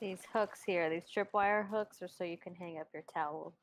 These hooks here, these tripwire hooks, are so you can hang up your towel.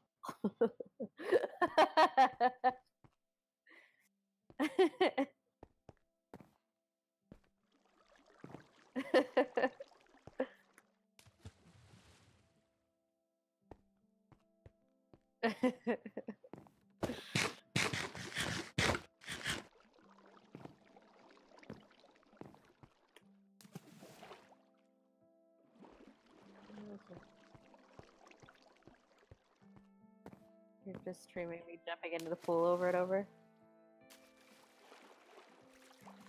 You're just streaming me jumping into the pool over and over?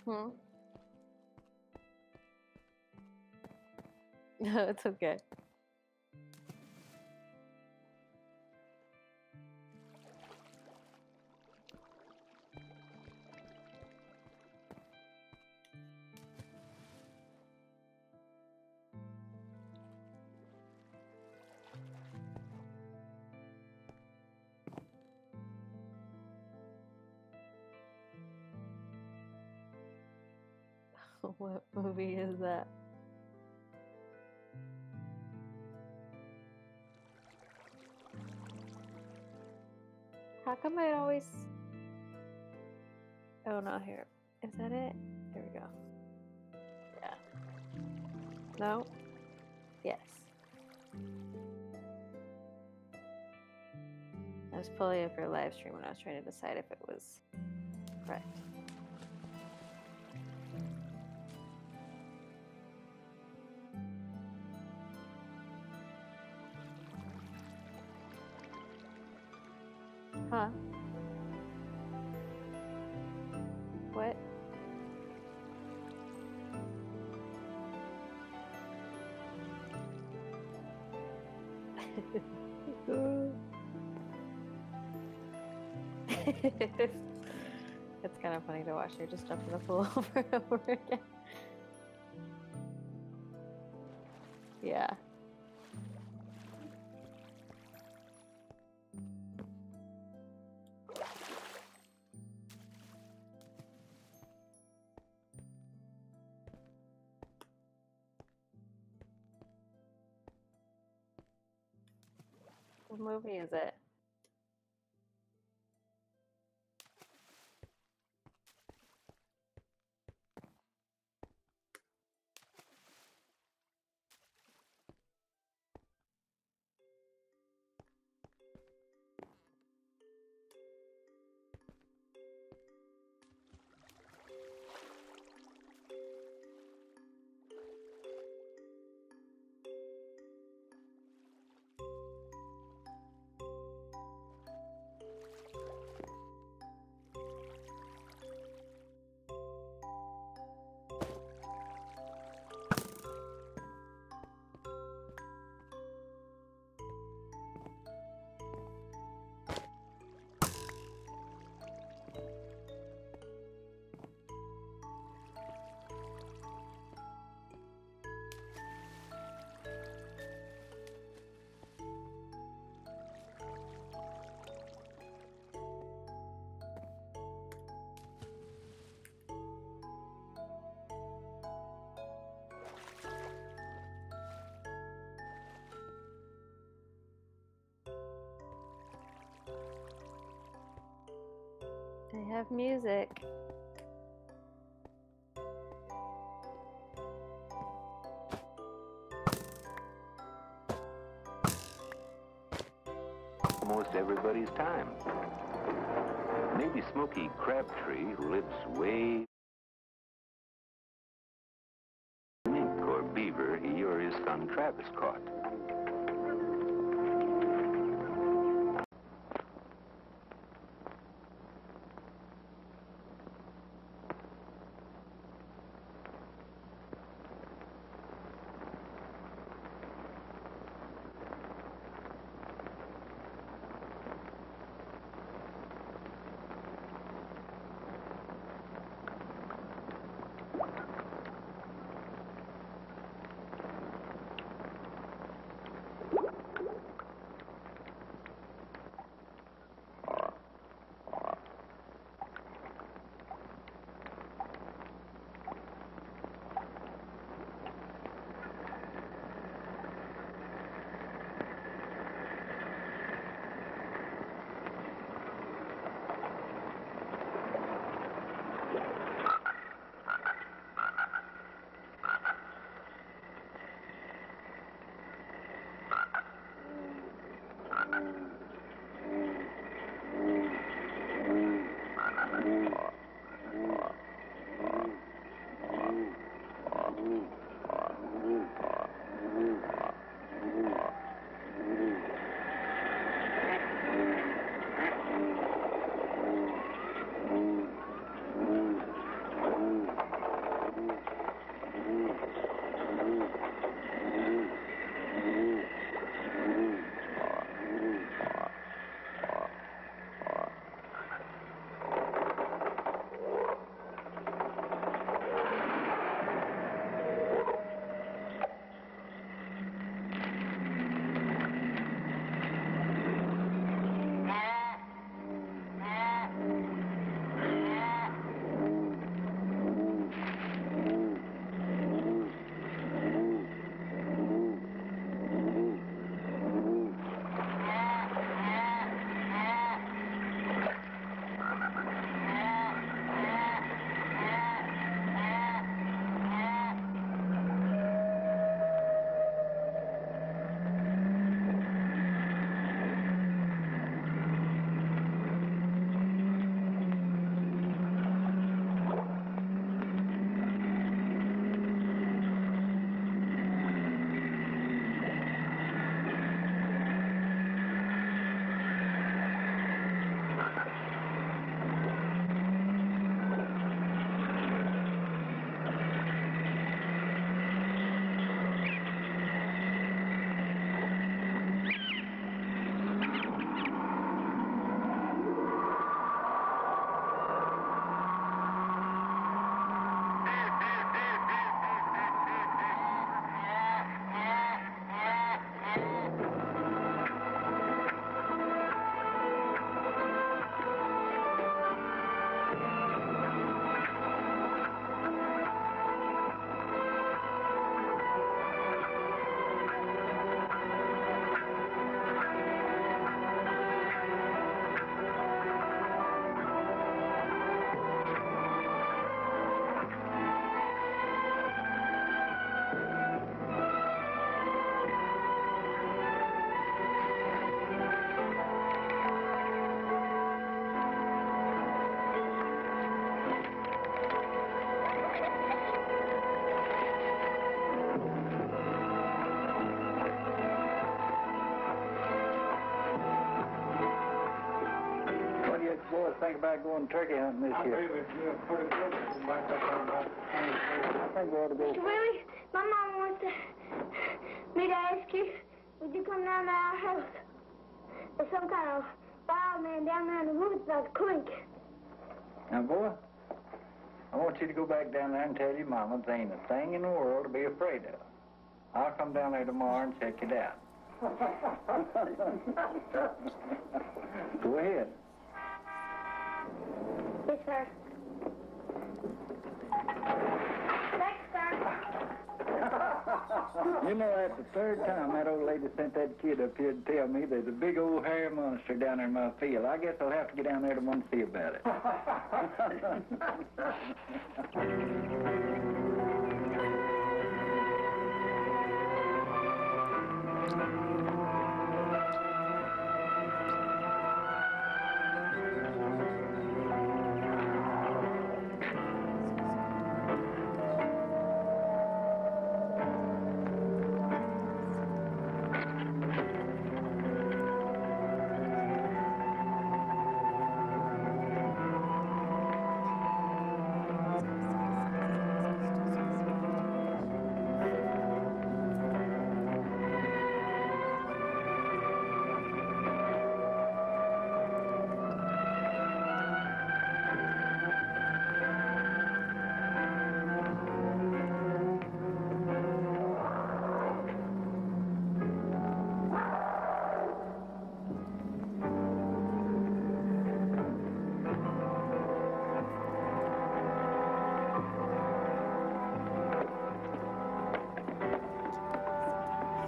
Hmm? No, it's okay. What movie is that? How come I always... Oh, no, here. Is that it? There we go. Yeah. No? Yes. I was pulling up your live stream when I was trying to decide if it was correct. Huh? What? It's kind of funny to watch her just jump in the pool over and over again. Yeah. What movie is it? I have music. Almost everybody's time. Maybe Smokey Crabtree, who lives way... mink or beaver he or his son Travis caught. boys think about going turkey hunting this year? I think we ought to go. Mr. Willie, my mom wants me to ask you, would you come down to our house? There's some kind of wild man down there in the woods by the creek. Now, boy, I want you to go back down there and tell your mama there ain't a thing in the world to be afraid of. I'll come down there tomorrow and check it out. Go ahead. Yes, sir. Thanks, sir. You know, that's the third time that old lady sent that kid up here to tell me there's a big old hairy monster down there in my field. I guess I'll have to get down there tomorrow and see about it.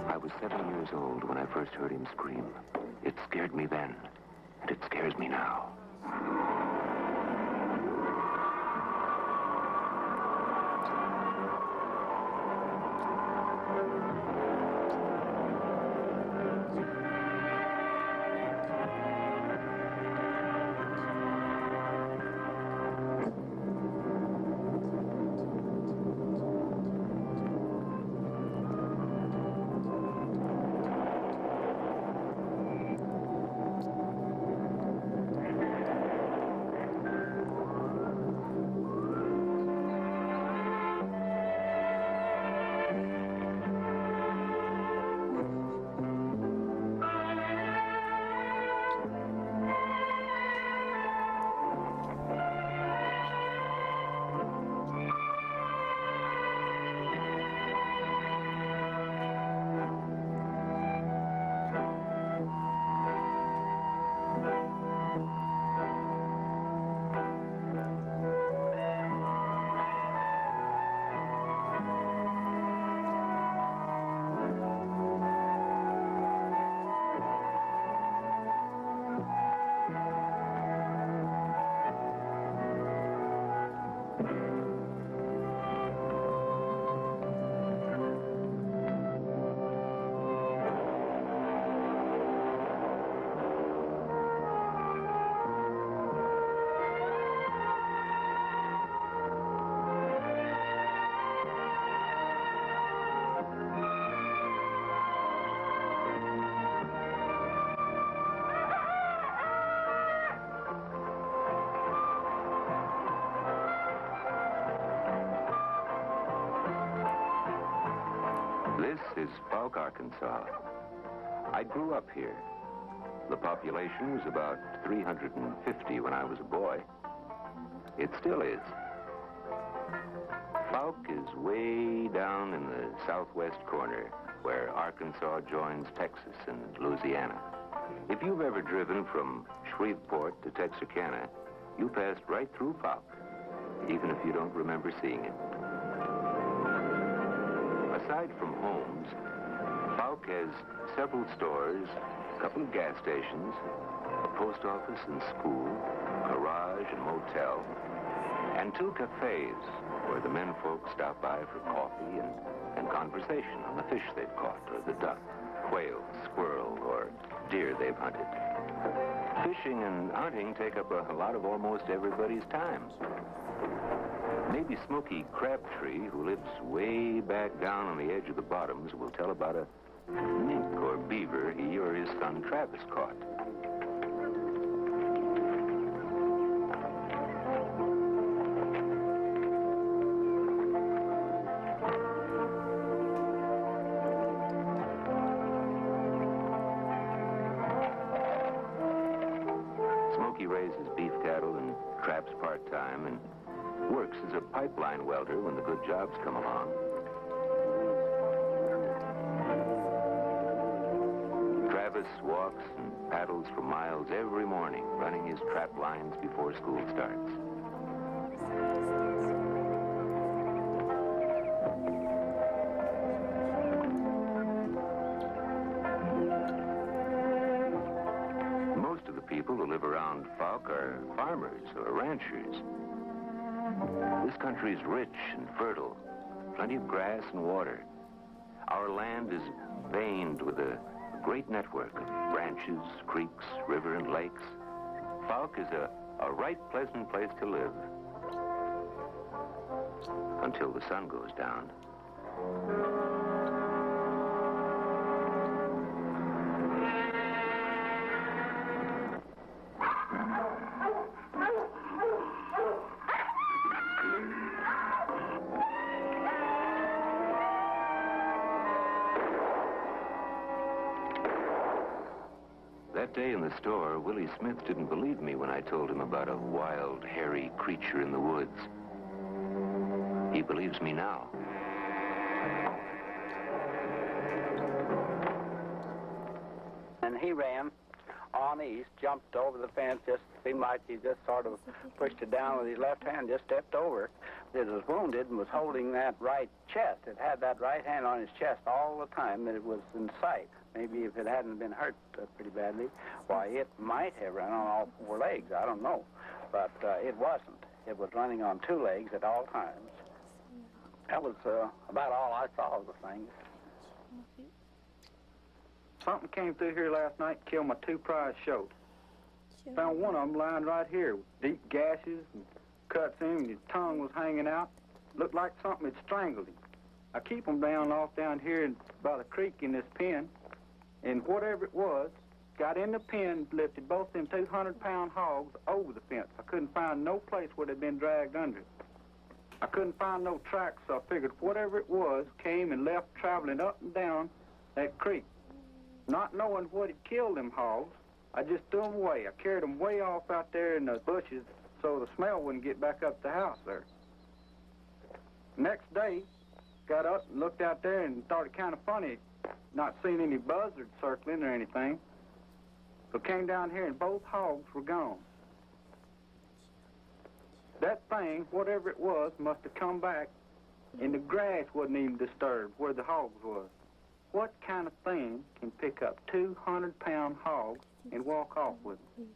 I was 7 years old when I first heard him scream. It scared me then, and it scares me now. This is Falk, Arkansas. I grew up here. The population was about 350 when I was a boy. It still is. Falk is way down in the southwest corner where Arkansas joins Texas and Louisiana. If you've ever driven from Shreveport to Texarkana, you passed right through Falk, even if you don't remember seeing it. Aside from homes, Falk has several stores, a couple of gas stations, a post office and school, garage and motel, and 2 cafes where the men folks stop by for coffee and conversation on the fish they've caught, or the duck, quail, squirrel, or deer they've hunted. Fishing and hunting take up a lot of almost everybody's time. Maybe Smoky Crabtree, who lives way back down on the edge of the bottoms, will tell about a mink or beaver he or his son Travis caught. shelter when the good jobs come along. Travis walks and paddles for miles every morning, running his trap lines before school starts. Most of the people who live around Fouke are farmers or ranchers. This country is rich and fertile, plenty of grass and water. Our land is veined with a great network of branches, creeks, river, and lakes. Fouke is a right pleasant place to live. Until the sun goes down. That day in the store, Willie Smith didn't believe me when I told him about a wild, hairy creature in the woods. He believes me now. And he ran on east, jumped over the fence, just seemed like he just sort of pushed it down with his left hand, just stepped over. It was wounded and was holding that right chest. It had that right hand on his chest all the time that it was in sight. Maybe if it hadn't been hurt pretty badly, why, it might have run on all four legs. I don't know. But it wasn't. It was running on two legs at all times. That was about all I saw of the thing. Something came through here last night and killed my two prize shoats. Found one of them lying right here with deep gashes and cuts in him, and his tongue was hanging out. Looked like something had strangled him. I keep them off down here by the creek in this pen, and whatever it was, got in the pen, lifted both them 200-pound hogs over the fence. I couldn't find no place where they'd been dragged under it. I couldn't find no tracks, so I figured whatever it was came and left traveling up and down that creek. Not knowing what had killed them hogs, I just threw them away. I carried them way off out there in the bushes so the smell wouldn't get back up the house there. Next day, got up and looked out there and thought it kind of funny, not seeing any buzzards circling or anything. So came down here and both hogs were gone. That thing, whatever it was, must have come back, and the grass wasn't even disturbed where the hogs was. What kind of thing can pick up 200-pound hogs and walk off with them?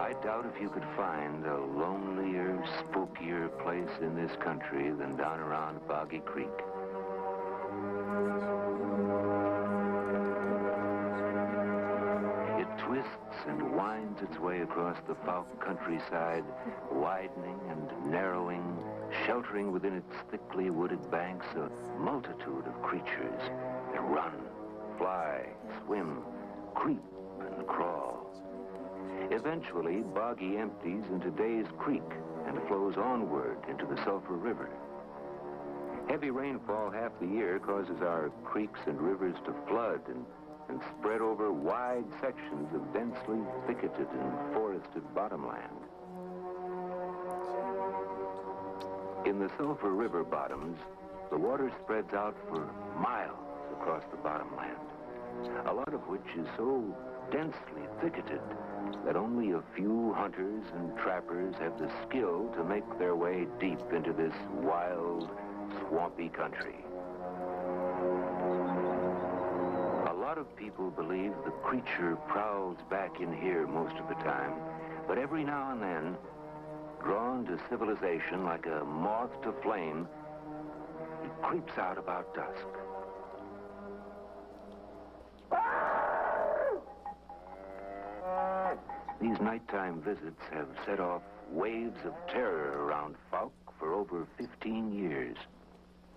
I doubt if you could find a lonelier, spookier place in this country than down around Boggy Creek. It twists and winds its way across the Fouke countryside, widening and narrowing, sheltering within its thickly wooded banks a multitude of creatures that run, fly, swim, creep, and crawl. Eventually, Boggy empties into Days Creek and flows onward into the Sulphur River. Heavy rainfall half the year causes our creeks and rivers to flood and spread over wide sections of densely thicketed and forested bottomland. In the Sulphur River bottoms, the water spreads out for miles across the bottomland, a lot of which is so densely thicketed that only a few hunters and trappers have the skill to make their way deep into this wild, swampy country. A lot of people believe the creature prowls back in here most of the time, but every now and then, drawn to civilization like a moth to flame, he creeps out about dusk. These nighttime visits have set off waves of terror around Fouke for over 15 years.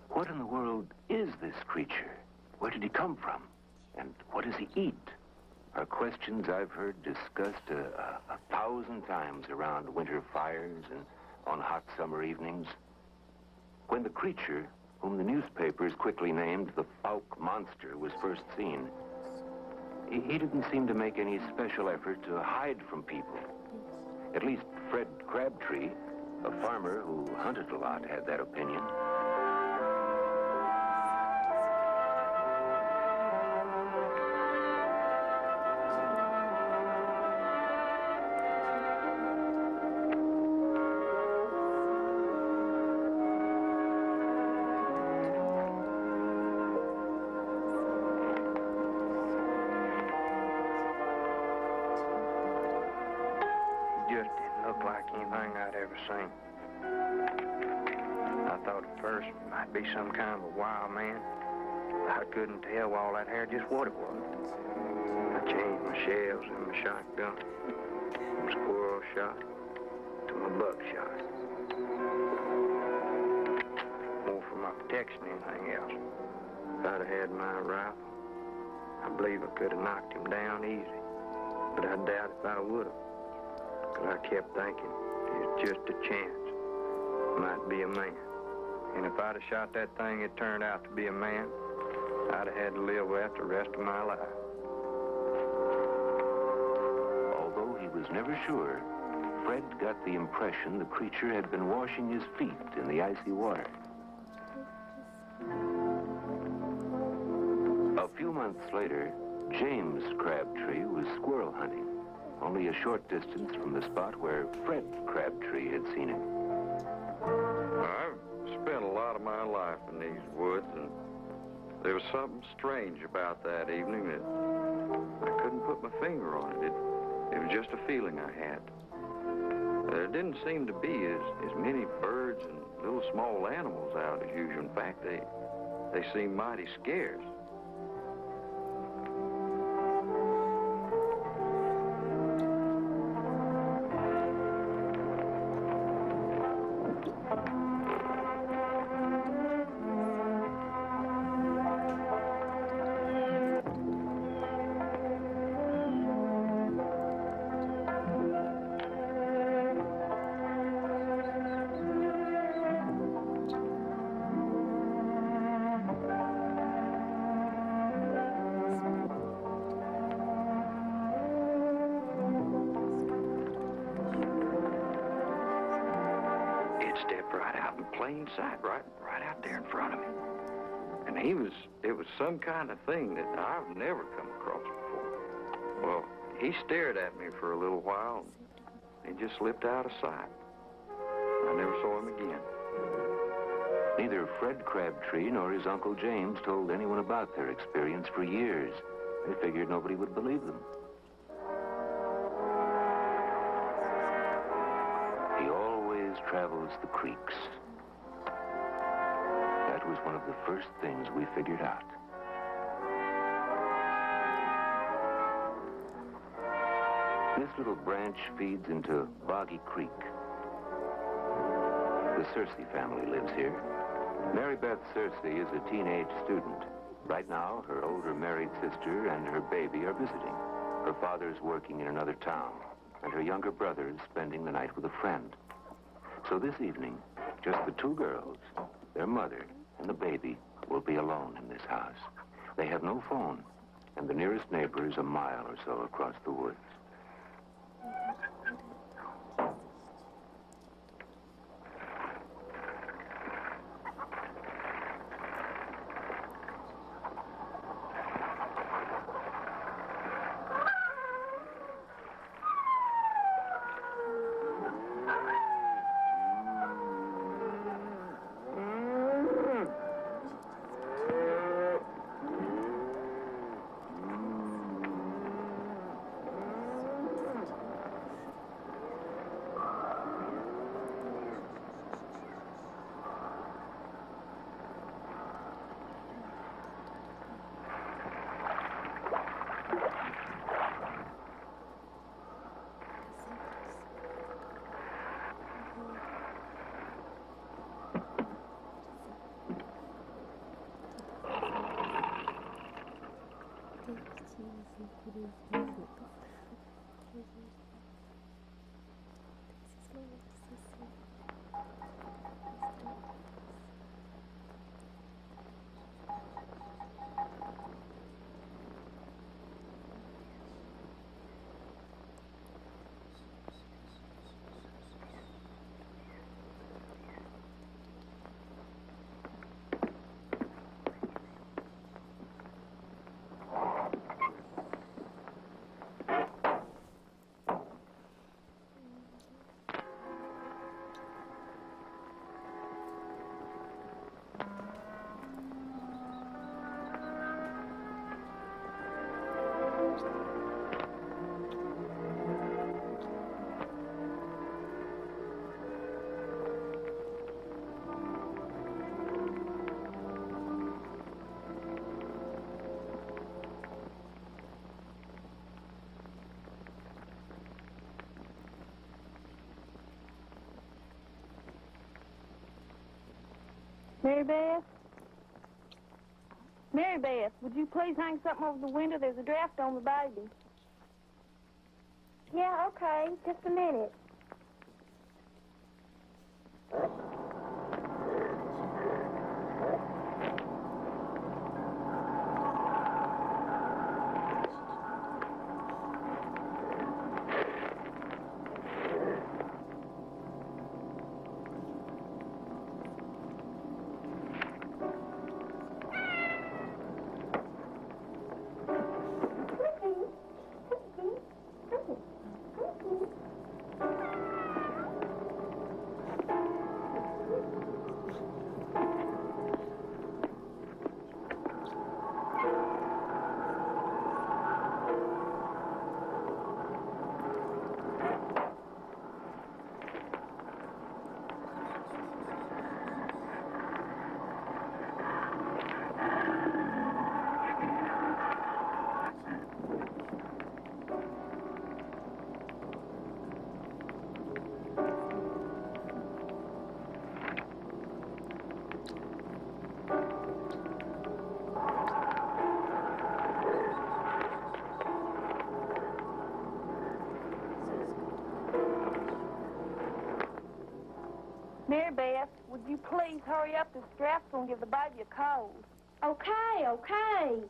What in the world is this creature? Where did he come from? And what does he eat? Are questions I've heard discussed a 1,000 times around winter fires and on hot summer evenings. When the creature, whom the newspapers quickly named the Fouke Monster, was first seen, He didn't seem to make any special effort to hide from people. At least Fred Crabtree, a farmer who hunted a lot, had that opinion. Just didn't look like anything I'd ever seen. I thought at first it might be some kind of a wild man. I couldn't tell all that hair just what it was. I changed my shells and my shotgun from squirrel shot to my buckshot. More for my protection than anything else. If I'd have had my rifle, I believe I could have knocked him down easy. But I doubt if I would have. Because I kept thinking, it's just a chance. Might be a man. And if I'd have shot that thing, it turned out to be a man, I'd have had to live with that the rest of my life. Although he was never sure, Fred got the impression the creature had been washing his feet in the icy water. A few months later, James Crabtree was squirrel hunting, only a short distance from the spot where Fred Crabtree had seen him. I've spent a lot of my life in these woods, and there was something strange about that evening that I couldn't put my finger on it. It was just a feeling I had. There didn't seem to be as many birds and little small animals out as usual. In fact, they seemed mighty scarce. Stepped right out in plain sight, right out there in front of me. And it was some kind of thing that I've never come across before. Well, he stared at me for a little while, and he just slipped out of sight. I never saw him again. Neither Fred Crabtree nor his Uncle James told anyone about their experience for years. They figured nobody would believe them. He always travels the creeks. That was one of the first things we figured out. This little branch feeds into Boggy Creek. The Searcy family lives here. Mary Beth Searcy is a teenage student. Right now, her older married sister and her baby are visiting. Her father's working in another town, and her younger brother is spending the night with a friend. So this evening, just the two girls, their mother, and the baby will be alone in this house. They have no phone, and the nearest neighbor is a mile or so across the woods. Mary Beth? Mary Beth, would you please hang something over the window? There's a draft on the baby. Yeah, okay. Just a minute. Mary Beth, would you please hurry up? This draft's gonna give the baby a cold. Okay, okay.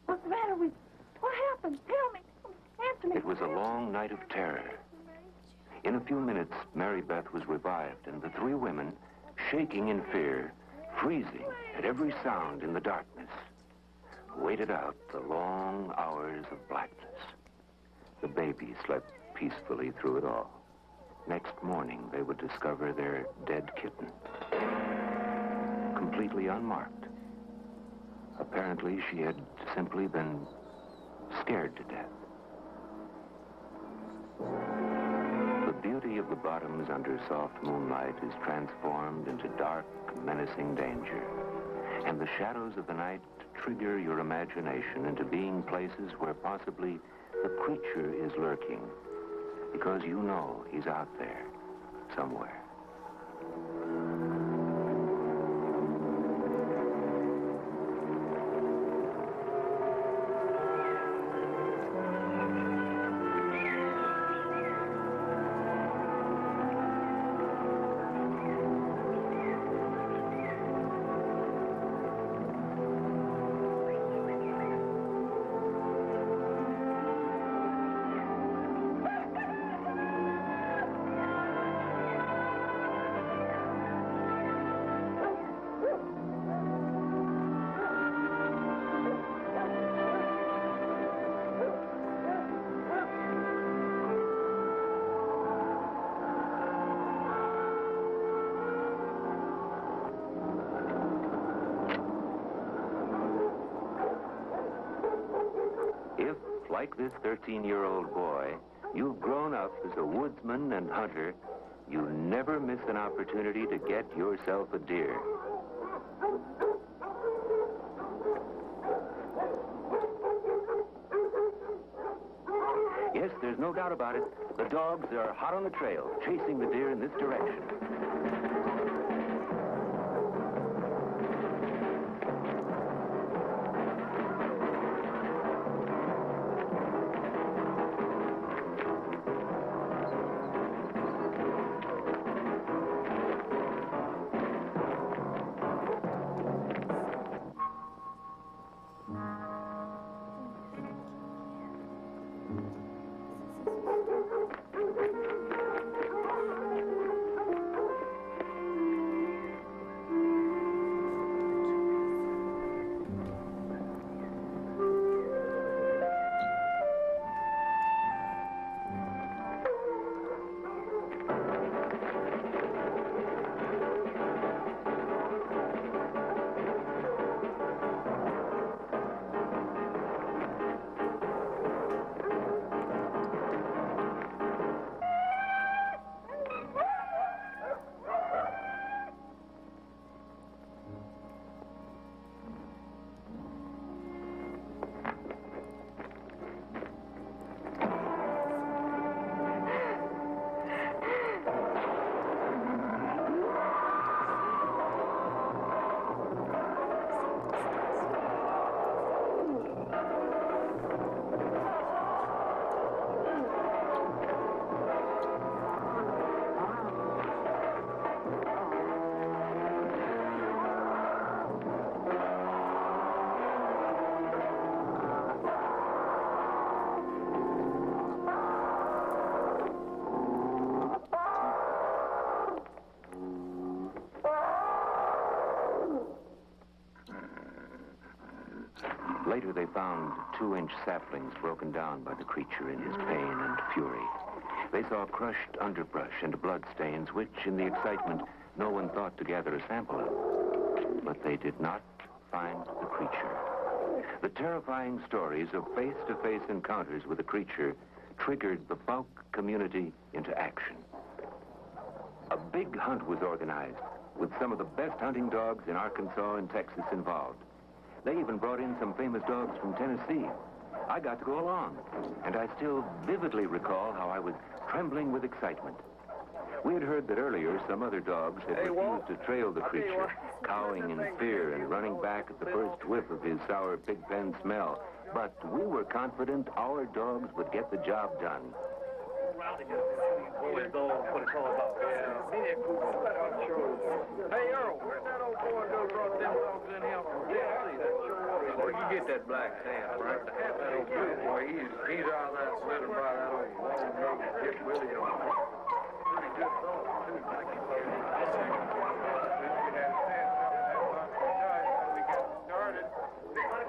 What's the matter with you? What happened? Tell me. Answer me. It was a long night of terror. In a few minutes, Mary Beth was revived, and the three women, shaking in fear, freezing at every sound in the darkness, waited out the long hours of blackness. The baby slept peacefully through it all. Next morning, they would discover their dead kitten, completely unmarked. Apparently, she had simply been scared to death. The beauty of the bottoms under soft moonlight is transformed into dark, menacing danger. And the shadows of the night trigger your imagination into being places where possibly the creature is lurking, because you know he's out there somewhere. If, like this 13-year-old boy, you've grown up as a woodsman and hunter, you never miss an opportunity to get yourself a deer. Yes, there's no doubt about it. The dogs are hot on the trail, chasing the deer in this direction. Later, they found 2-inch saplings broken down by the creature in his pain and fury. They saw crushed underbrush and bloodstains, which, in the excitement, no one thought to gather a sample of. But they did not find the creature. The terrifying stories of face-to-face encounters with the creature triggered the Fouke community into action. A big hunt was organized, with some of the best hunting dogs in Arkansas and Texas involved. They even brought in some famous dogs from Tennessee. I got to go along, and I still vividly recall how I was trembling with excitement. We had heard that earlier some other dogs had refused to trail the creature, cowing in fear and running back at the first whiff of his sour pig pen smell. But we were confident our dogs would get the job done. What it's all about. Yeah. Hey, Earl, where'd that old boy go brought them dogs in here from Tennessee? Where'd you get that black Sam, right? That old good boy, he's out there sitting by that old long-nosed Dick Willie on. Pretty good dog, too.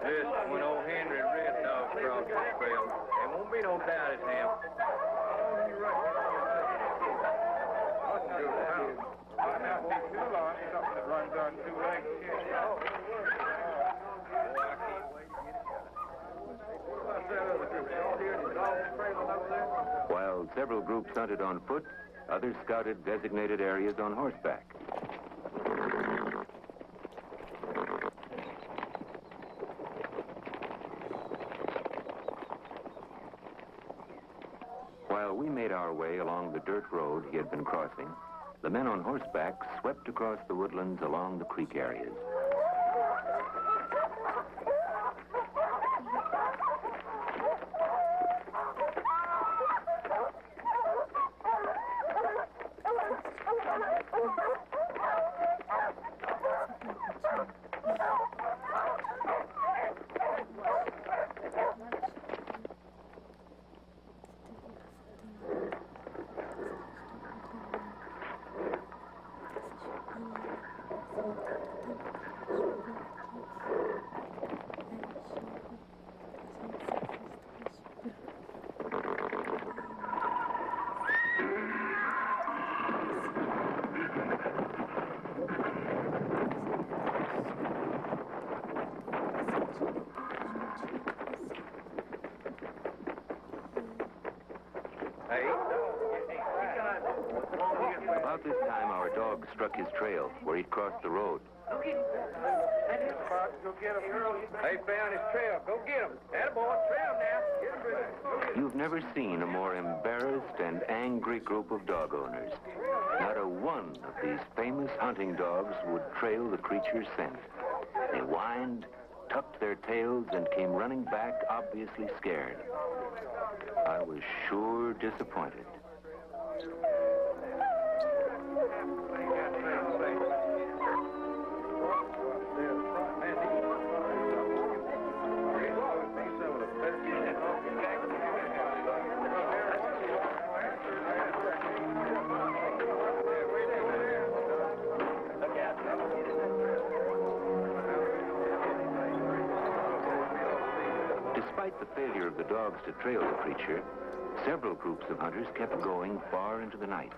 Listen, when old Henry Red Dog crossed the trail, there won't be no doubt it's him. While several groups hunted on foot, others scouted designated areas on horseback. While we made our way along the dirt road he had been crossing, the men on horseback swept across the woodlands along the creek areas. About this time, our dog struck his trail where he'd crossed the road. Hey, found his trail. Go get him. Attaboy, trail now. Get him. You've never seen a more embarrassed and angry group of dog owners. Not a one of these famous hunting dogs would trail the creature's scent. They whined, tucked their tails, and came running back, obviously scared. I was sure disappointed. Despite the failure of the dogs to trail the creature, several groups of hunters kept going far into the night.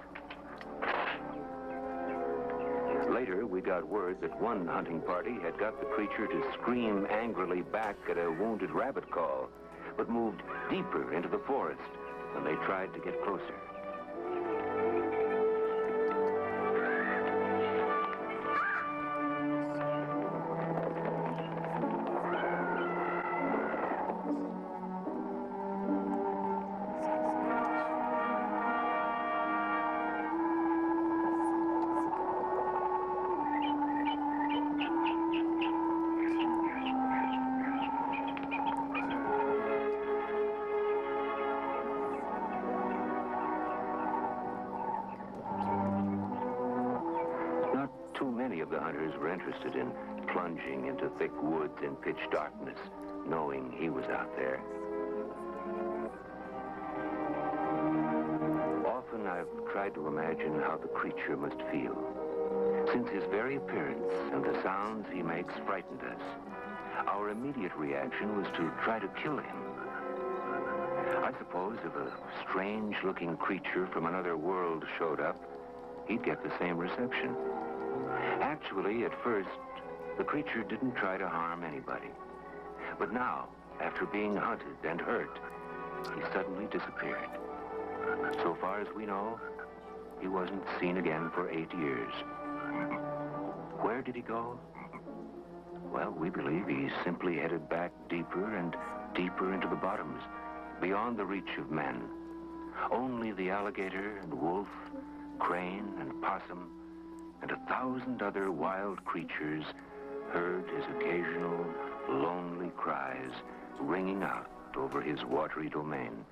Later, we got word that one hunting party had got the creature to scream angrily back at a wounded rabbit call, but moved deeper into the forest when they tried to get closer. The hunters were interested in plunging into thick woods in pitch darkness, knowing he was out there. Often I've tried to imagine how the creature must feel, since his very appearance and the sounds he makes frightened us. Our immediate reaction was to try to kill him. I suppose if a strange-looking creature from another world showed up, he'd get the same reception. Actually, at first, the creature didn't try to harm anybody. But now, after being hunted and hurt, he suddenly disappeared. So far as we know, he wasn't seen again for 8 years. Where did he go? Well, we believe he simply headed back deeper and deeper into the bottoms, beyond the reach of men. Only the alligator and wolf, crane and possum, and 1,000 other wild creatures heard his occasional lonely cries ringing out over his watery domain.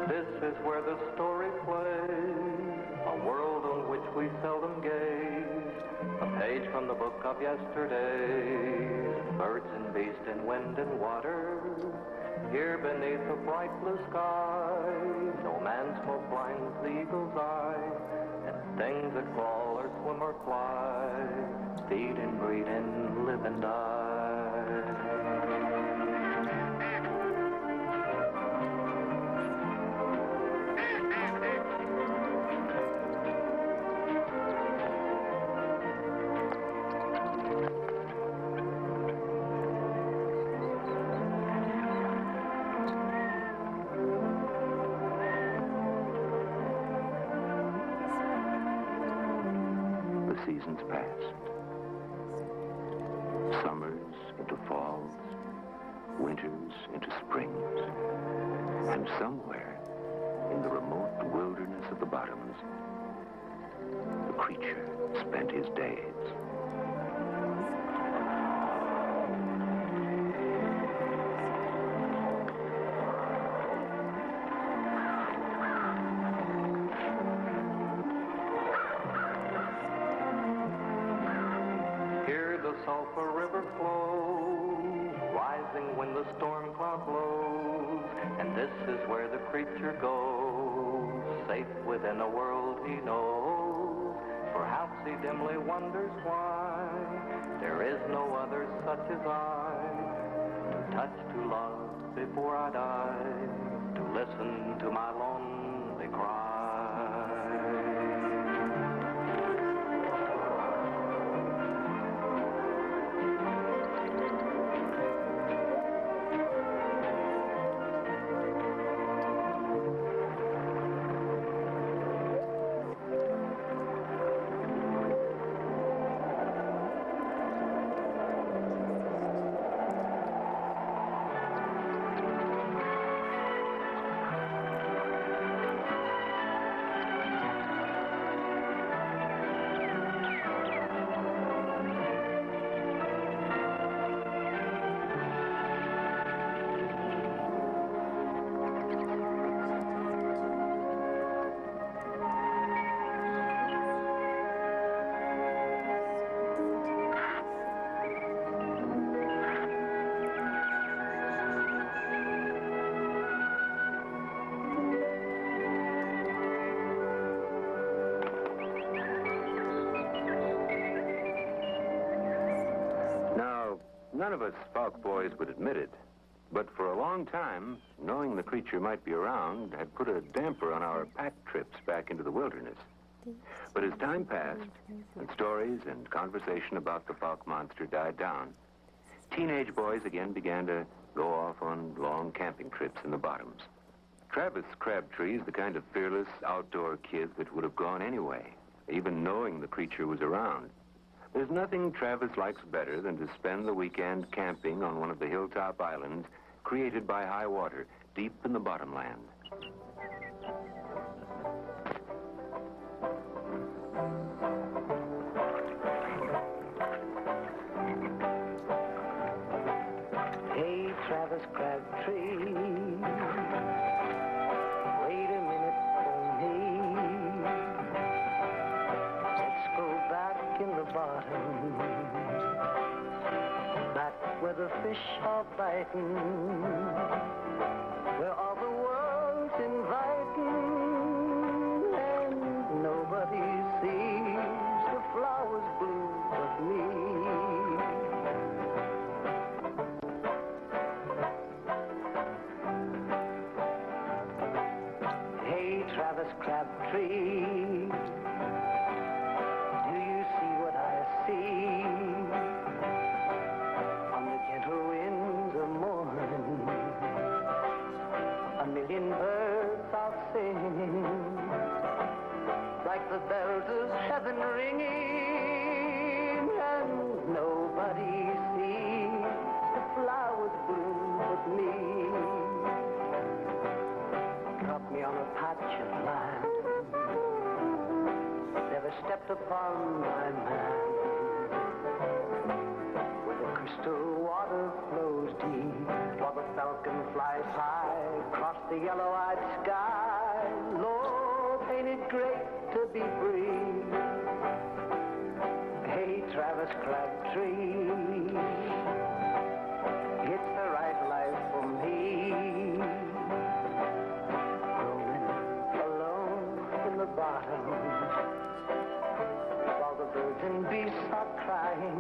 This is where the story plays, a world on which we seldom gaze, a page from the book of yesterday, birds and beasts and wind and water. Here beneath the bright blue sky, no man's more blind as the eagle's eye, and things that crawl or swim or fly, feed and breed and live and die. Seasons passed. Summers into falls, winters into springs, and somewhere in the remote wilderness of the bottoms, the creature spent his days. Sulphur River flows, rising when the storm cloud blows, and this is where the creature goes, safe within a world he knows. Perhaps he dimly wonders why there is no other such as I, to touch, to love before I die, to listen to my lonely cry. None of us Falk boys would admit it, but for a long time, knowing the creature might be around had put a damper on our pack trips back into the wilderness. But as time passed, and stories and conversation about the Falk monster died down, teenage boys again began to go off on long camping trips in the bottoms. Travis Crabtree is the kind of fearless outdoor kid that would have gone anyway, even knowing the creature was around. There's nothing Travis likes better than to spend the weekend camping on one of the hilltop islands created by high water deep in the bottomland. Hey, Travis Crabtree, wait a minute for me. Let's go back in the bottom, back where the fish are biting, where all the world's inviting, and nobody sees the flowers bloom but me. Travis Crabtree, do you see what I see? On the gentle winds of morning, a million birds are singing, like the bells of heaven ringing, and nobody sees the flowers bloom but me. Drop me on a patch of land, never stepped upon my man, where the crystal water flows deep, while the falcon flies high across the yellow-eyed sky. Lord, ain't it great to be free? Hey, Travis Crabtree, it's the right life for me. Bottom, while the birds and beasts are crying,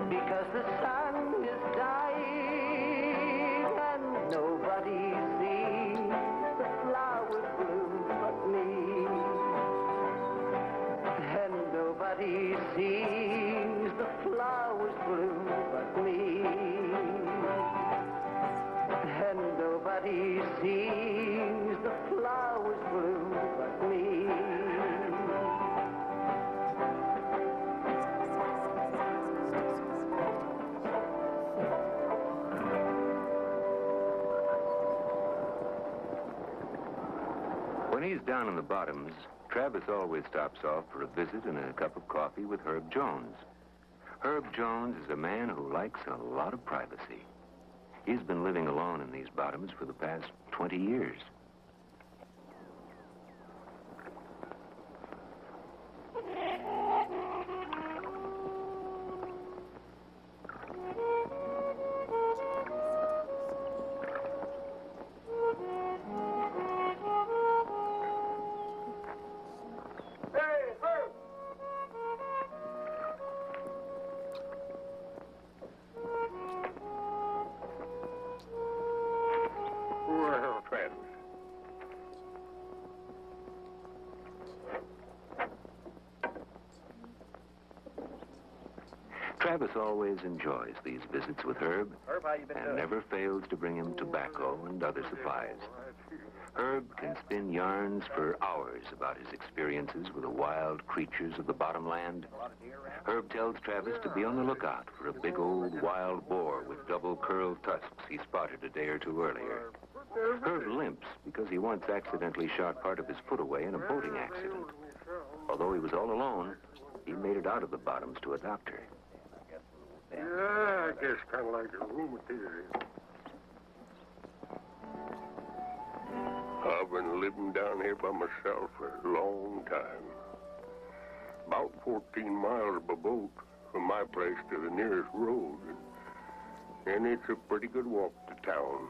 because the sun is dying, and nobody sees the flowers bloom but me, and nobody sees the flowers bloom but me, and nobody sees the flowers bloom but me. When he's down in the bottoms, Travis always stops off for a visit and a cup of coffee with Herb Jones. Herb Jones is a man who likes a lot of privacy. He's been living alone in these bottoms for the past 20 years. Travis always enjoys these visits with Herb, and never fails to bring him tobacco and other supplies. Herb can spin yarns for hours about his experiences with the wild creatures of the bottomland. Herb tells Travis to be on the lookout for a big old wild boar with double curled tusks he spotted a day or two earlier. Herb limps because he once accidentally shot part of his foot away in a boating accident. Although he was all alone, he made it out of the bottoms to a doctor. Yeah, I guess kind of like a rheumatism. I've been living down here by myself for a long time. About 14 miles by boat from my place to the nearest road. And it's a pretty good walk to town.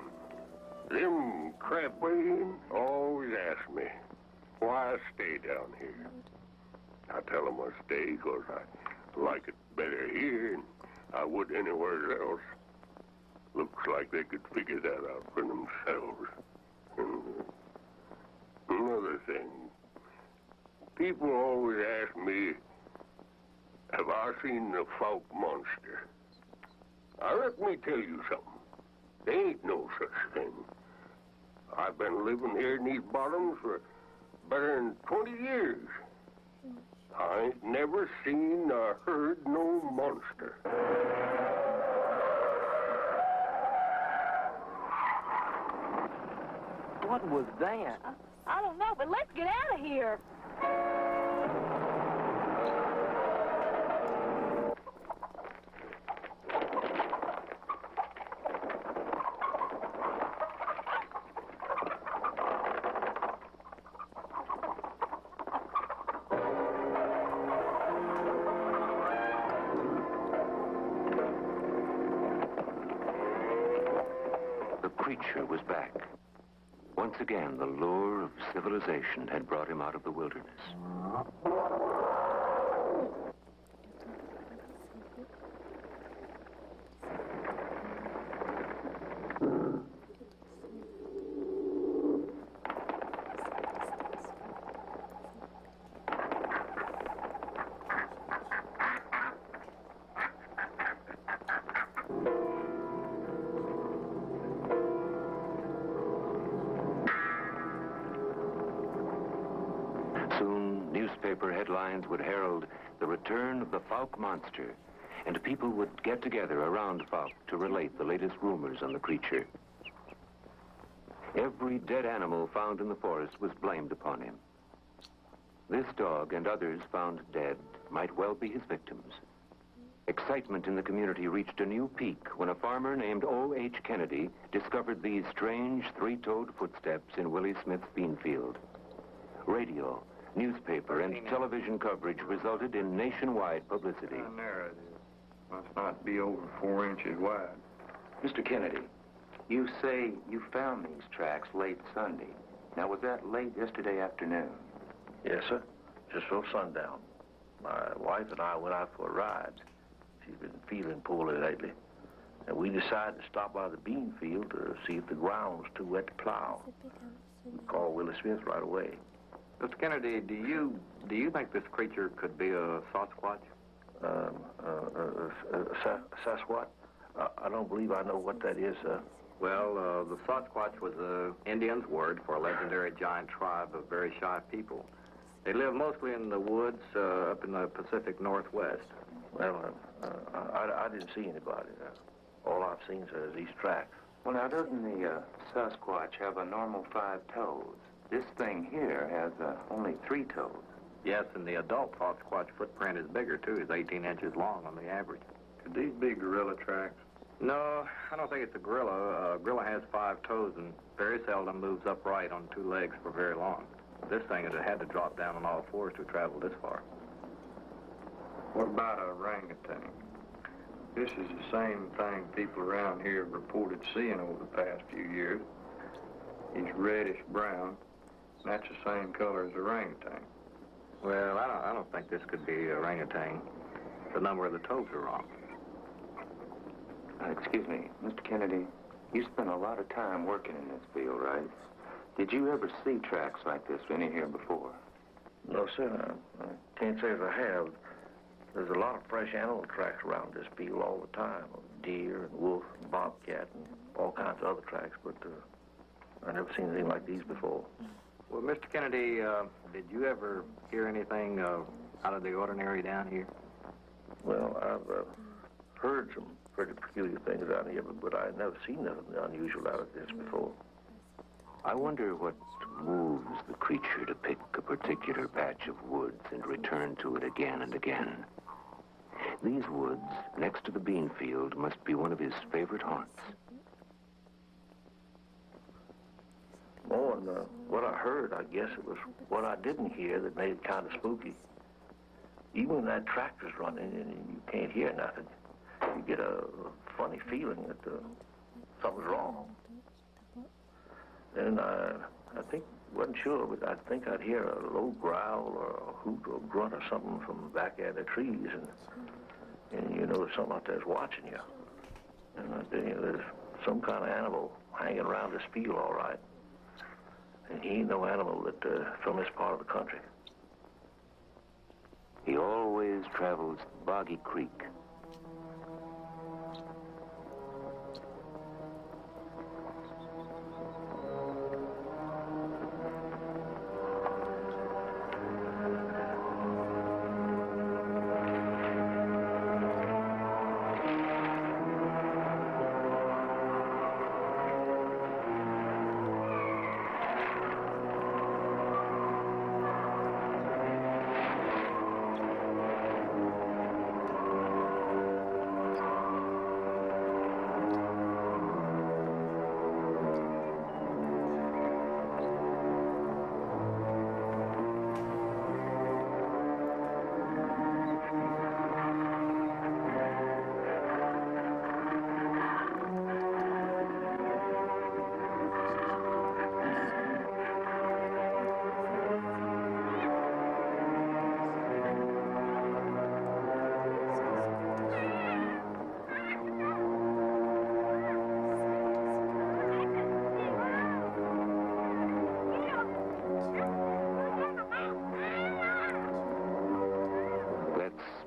Them crapways always ask me why I stay down here. I tell them I stay because I like it better here. And I would anywhere else. Looks like they could figure that out for themselves. And another thing. People always ask me, have I seen the Fouke monster? Let me tell you something. There ain't no such thing. I've been living here in these bottoms for better than 20 years. I ain't never seen or heard no monster. What was that? I don't know, but let's get out of here. The creature was back. Once again, the lure of civilization had brought him out of the wilderness. Soon, newspaper headlines would herald the return of the Fouke monster, and people would get together around Fouke to relate the latest rumors on the creature. Every dead animal found in the forest was blamed upon him. This dog and others found dead might well be his victims. Excitement in the community reached a new peak when a farmer named O.H. Kennedy discovered these strange three-toed footsteps in Willie Smith's bean field. Radio, newspaper, and television coverage resulted in nationwide publicity. Down there it is. Must not be over 4 inches wide. Mr. Kennedy, you say you found these tracks late Sunday. Now, was that late yesterday afternoon? Yes, sir. Just before sundown. My wife and I went out for a ride. She's been feeling poorly lately. And we decided to stop by the bean field to see if the ground was too wet to plow. We called Willie Smith right away. Mr. Kennedy, do you think this creature could be a Sasquatch? Sasquatch? I don't believe I know what that is, sir. Well, the Sasquatch was the Indians' word for a legendary giant tribe of very shy people. They live mostly in the woods up in the Pacific Northwest. Well, I didn't see anybody. All I've seen, sir, is these tracks. Well, now, doesn't the Sasquatch have a normal 5 toes? This thing here has only 3 toes. Yes, and the adult Sasquatch footprint is bigger, too. It's 18 inches long on the average. Could these be gorilla tracks? No, I don't think it's a gorilla. A gorilla has 5 toes and very seldom moves upright on 2 legs for very long. This thing has had to drop down on all 4s to travel this far. What about a orangutan? This is the same thing people around here have reported seeing over the past few years. He's reddish brown, and that's the same color as orangutan. Well, I don't think this could be orangutan. The number of the toes are wrong. Excuse me, Mr. Kennedy, you spent a lot of time working in this field, right? Did you ever see tracks like this any here before? No, sir. I can't say that I have. There's a lot of fresh animal tracks around this field all the time. Deer and wolf and bobcat and all kinds of other tracks, but I've never seen anything like these before. Well, Mr. Kennedy, did you ever hear anything out of the ordinary down here? Well, I've heard some pretty peculiar things out here, but I've never seen nothing unusual out of this before. I wonder what moves the creature to pick a particular patch of woods and return to it again and again. These woods, next to the bean field, must be one of his favorite haunts. Oh, and what I heard, I guess it was what I didn't hear that made it kind of spooky. Even when that tractor's running and you can't hear nothing, you get a funny feeling that something's wrong. And I think, wasn't sure, but I think I'd hear a low growl or a hoot or grunt or something from back at the trees. And know there's something out there's watching you. And there's some kind of animal hanging around this field, all right. And he ain't no animal that from this part of the country. He always travels Boggy Creek.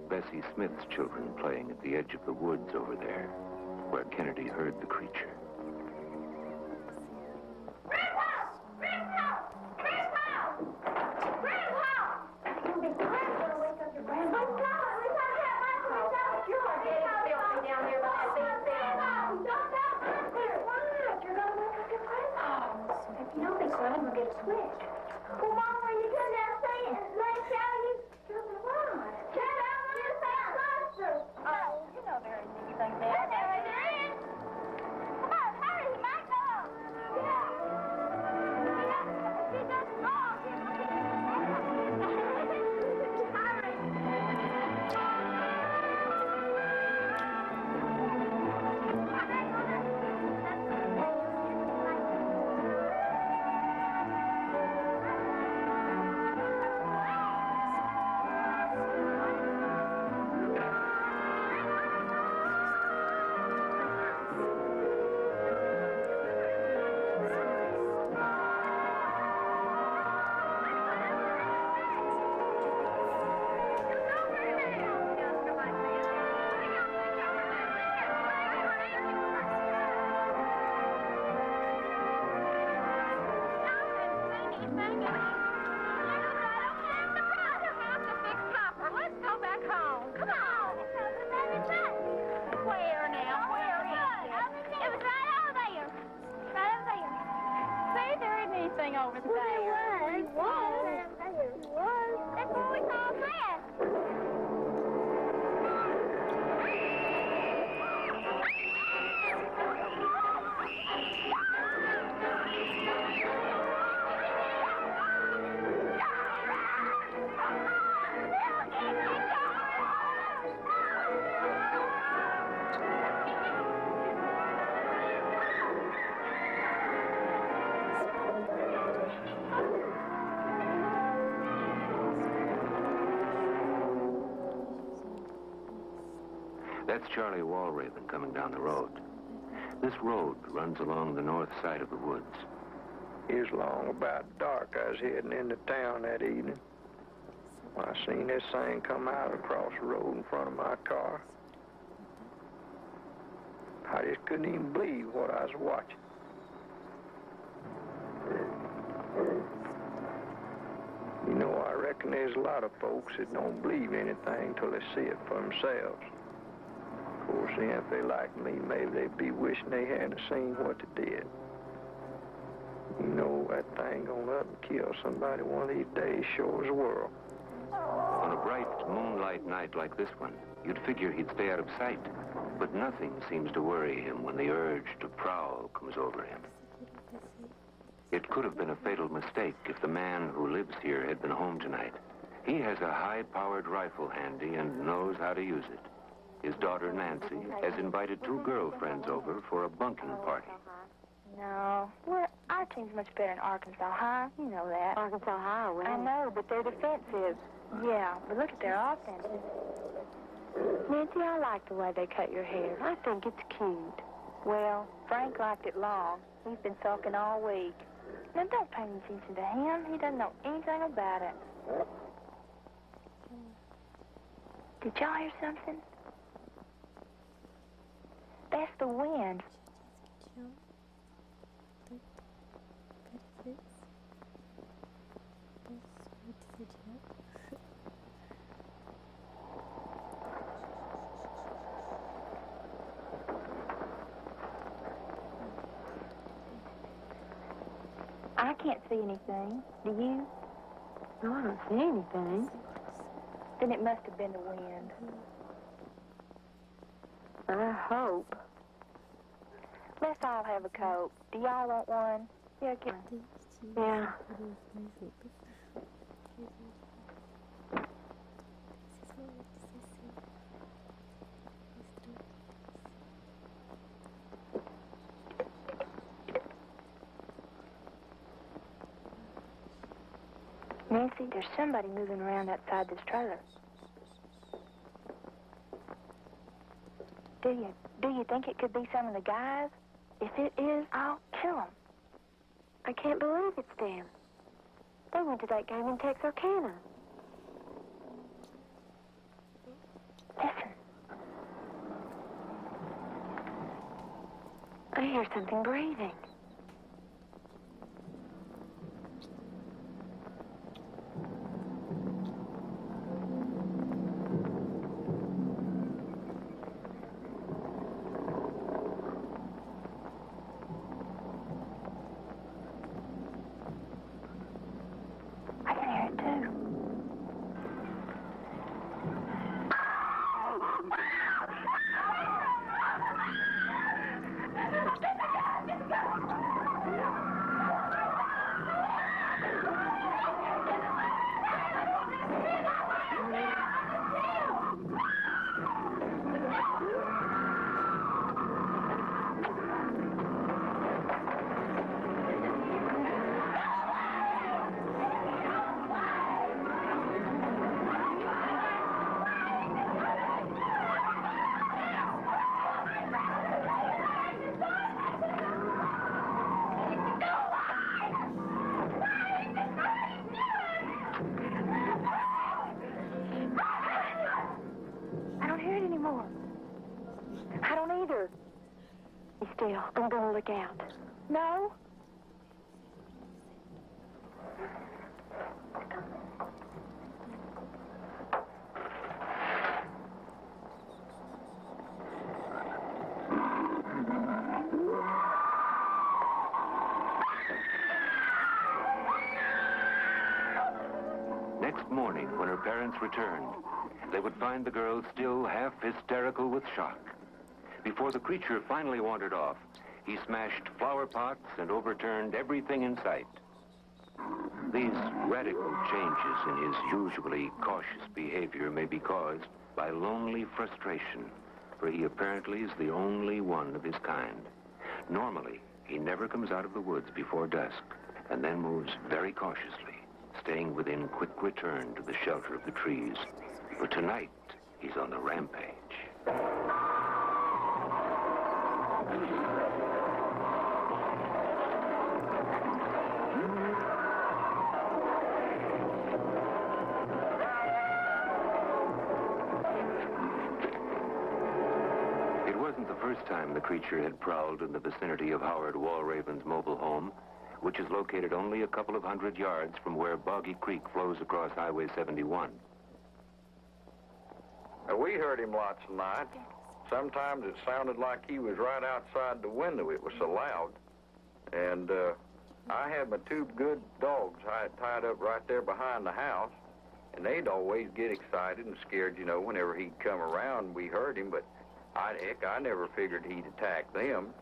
Bessie Smith's children playing at the edge of the woods over there, where Kennedy heard the creature. That's Charlie Walraven coming down the road. This road runs along the north side of the woods. It was long about dark. I was heading into town that evening. I seen this thing come out across the road in front of my car. I just couldn't even believe what I was watching. You know, I reckon there's a lot of folks that don't believe anything till they see it for themselves. Of course, then if they like me, maybe they'd be wishing they hadn't seen what they did. You know, that thing gonna up and kill somebody one of these days, sure as the world. On a bright moonlight night like this one, you'd figure he'd stay out of sight. But nothing seems to worry him when the urge to prowl comes over him. It could have been a fatal mistake if the man who lives here had been home tonight. He has a high-powered rifle handy and knows how to use it. His daughter, Nancy, has invited 2 girlfriends over for a bunking party. No, our team's much better in Arkansas High. You know that. Arkansas High, I know, but their defense is. Yeah, but look at their offense. Nancy, I like the way they cut your hair. I think it's cute. Well, Frank liked it long. He's been sulking all week. Now, don't pay any attention to him. He doesn't know anything about it. Did y'all hear something? That's the wind. I can't see anything. Do you? No, I don't see anything. Then it must have been the wind. I hope. Let's all have a Coke. Do y'all want one? Yeah, get... Yeah. Nancy, there's somebody moving around outside this trailer. Do you think it could be some of the guys? If it is, I'll kill them. I can't believe it's them. They went to that game in Texarkana. Listen. I hear something breathing. I don't either. Be still. I'm gonna look out. No? Next morning, when her parents returned, they would find the girl still half hysterical with shock. Before the creature finally wandered off, he smashed flower pots and overturned everything in sight. These radical changes in his usually cautious behavior may be caused by lonely frustration, for he apparently is the only one of his kind. Normally, he never comes out of the woods before dusk, and then moves very cautiously, staying within quick return to the shelter of the trees. But tonight, he's on the rampage. It wasn't the first time the creature had prowled in the vicinity of Howard Walraven's mobile home, which is located only a couple of 100 yards from where Boggy Creek flows across Highway 71. We heard him lots of nights. Sometimes it sounded like he was right outside the window. It was so loud. And I had my two good dogs tied up right there behind the house, and they'd always get excited and scared, you know, whenever he'd come around. We heard him, but I never figured he'd attack them.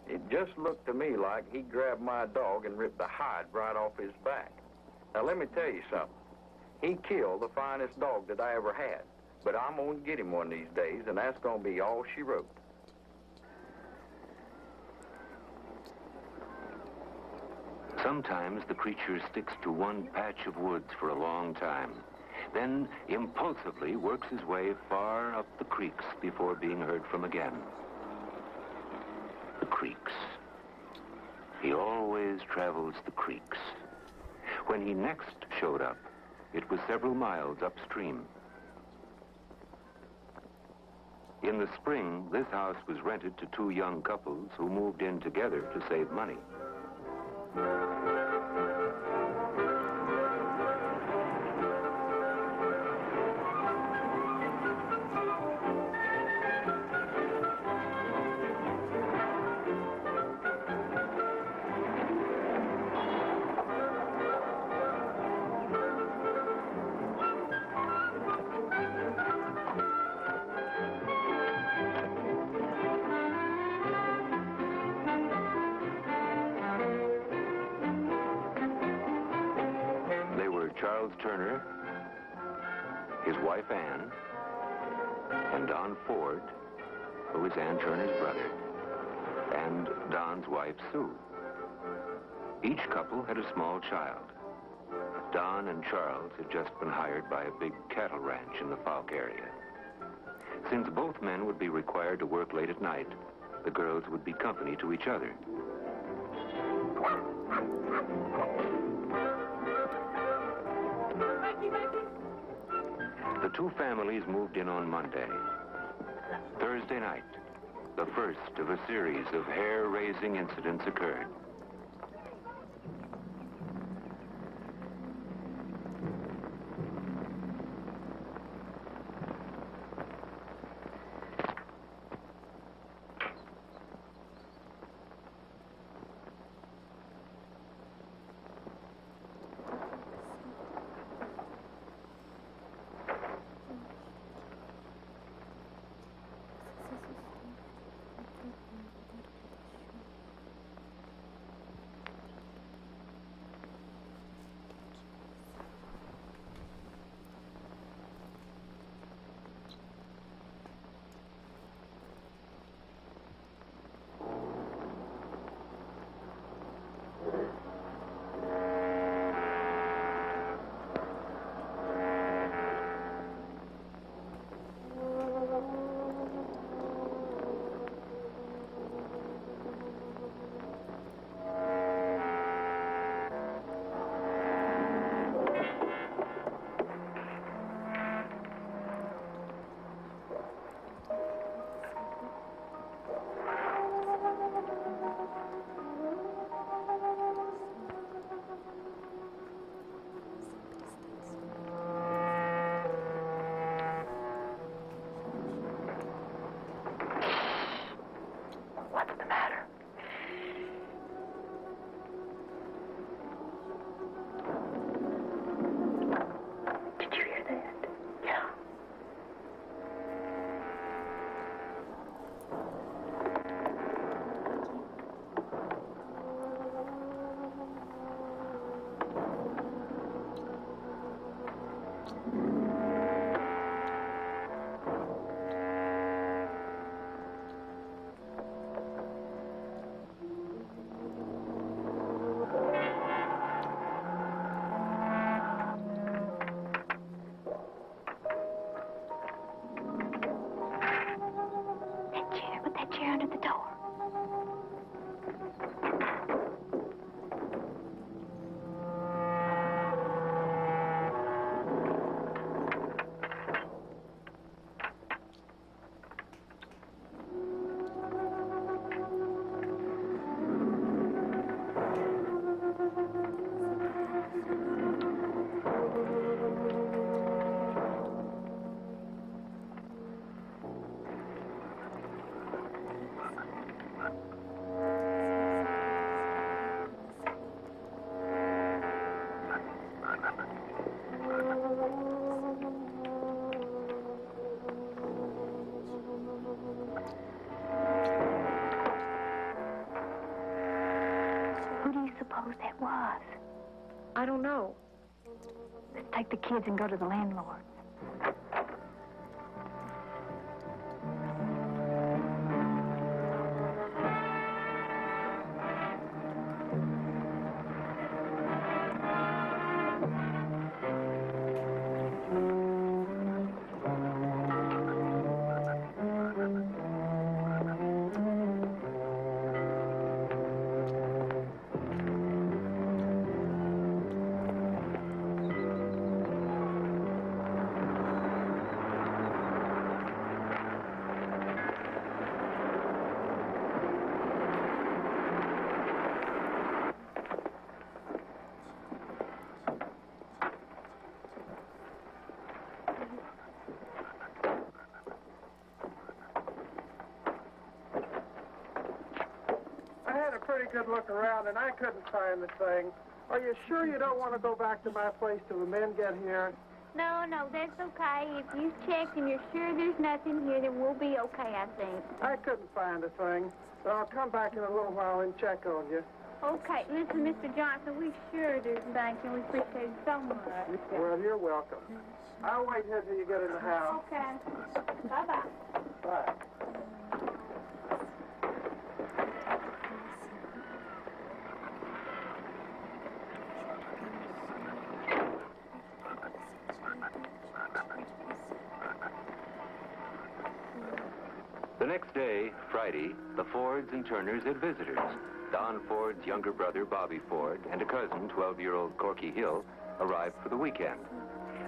It just looked to me like he grabbed my dog and ripped the hide right off his back. Now, let me tell you something. He killed the finest dog that I ever had. But I'm going to get him one of these days, and that's going to be all she wrote. Sometimes the creature sticks to one patch of woods for a long time, then impulsively works his way far up the creek. creeks before being heard from again. The creeks. He always travels the creeks. When he next showed up, it was several miles upstream. In the spring, this house was rented to two young couples who moved in together to save money. Charles Turner, his wife Ann, and Don Ford, who was Ann Turner's brother, and Don's wife Sue. Each couple had a small child. Don and Charles had just been hired by a big cattle ranch in the Falk area. Since both men would be required to work late at night, the girls would be company to each other. The two families moved in on Monday. Thursday night, the first of a series of hair-raising incidents occurred. That was? I don't know. Let's take the kids and go to the landlord. good look around, and I couldn't find the thing. Are you sure you don't want to go back to my place till the men get here? No, that's okay. If you've checked and you're sure there's nothing here, then we'll be okay, I think. I couldn't find a thing. So I'll come back in a little while and check on you. Okay, listen, Mr. Johnson, we sure do thank you. We appreciate it so much. Well, you're welcome. I'll wait here till you get in the house. Okay. Bye-bye. Bye. The next day, Friday, the Fords and Turners had visitors. Don Ford's younger brother, Bobby Ford, and a cousin, 12-year-old Corky Hill, arrived for the weekend.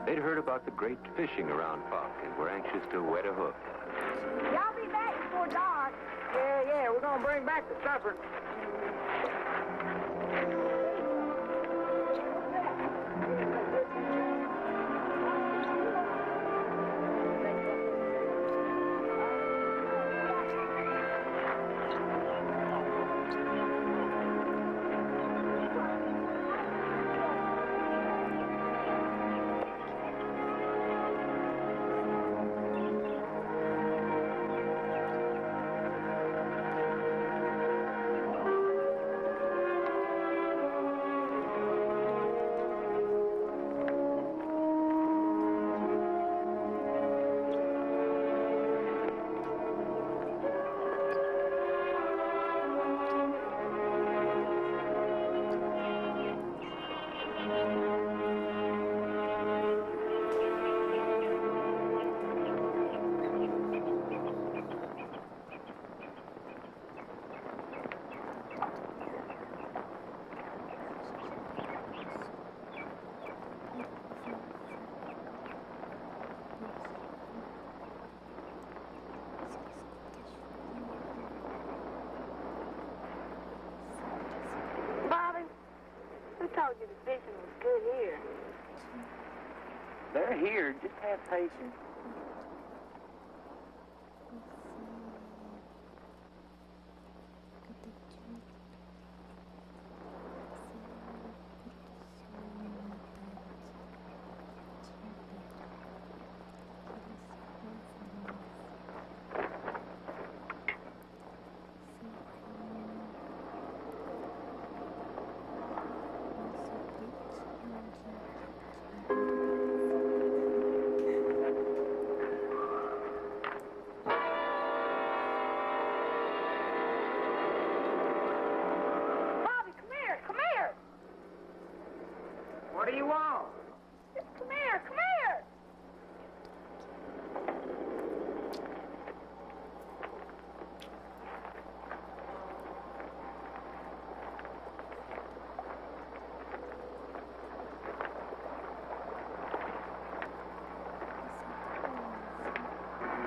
They'd heard about the great fishing around Fouke and were anxious to wet a hook. Y'all be back before dark. Yeah, we're going to bring back the supper. told you the fishing was good here. They're here. Just have patience. What do you want? Come here, come here.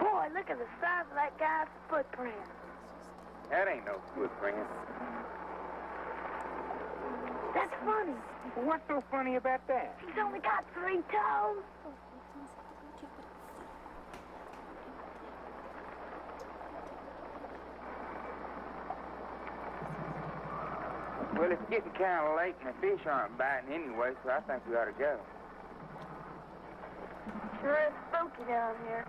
Boy, look at the size of that guy's footprint. That ain't no footprint. That's funny. What's so funny about that? He's only got 3 toes. Well, it's getting kind of late and the fish aren't biting anyway, so I think we ought to go. Sure is spooky down here.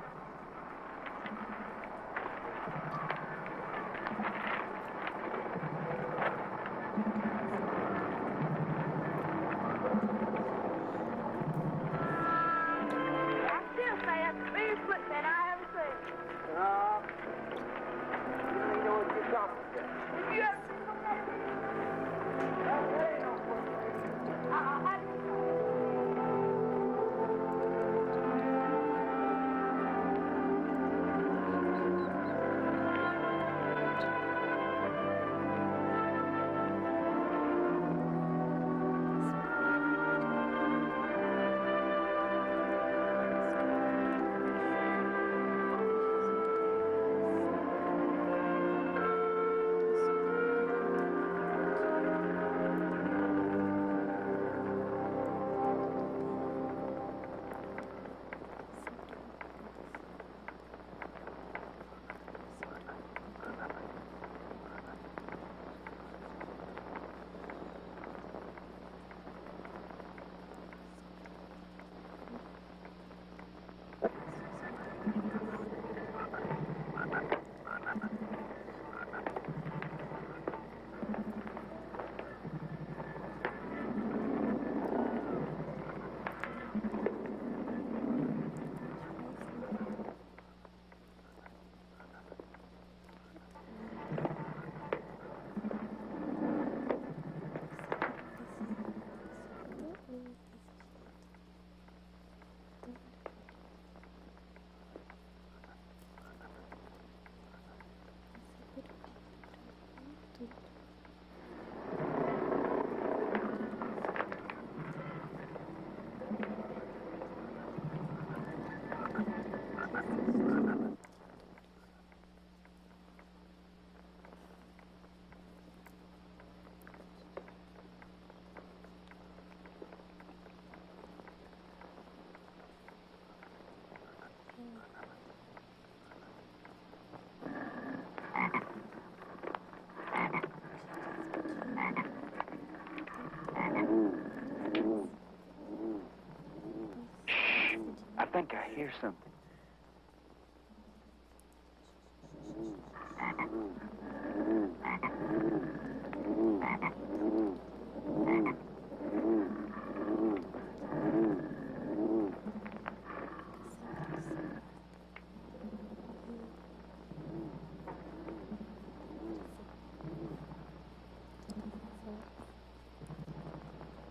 hear something.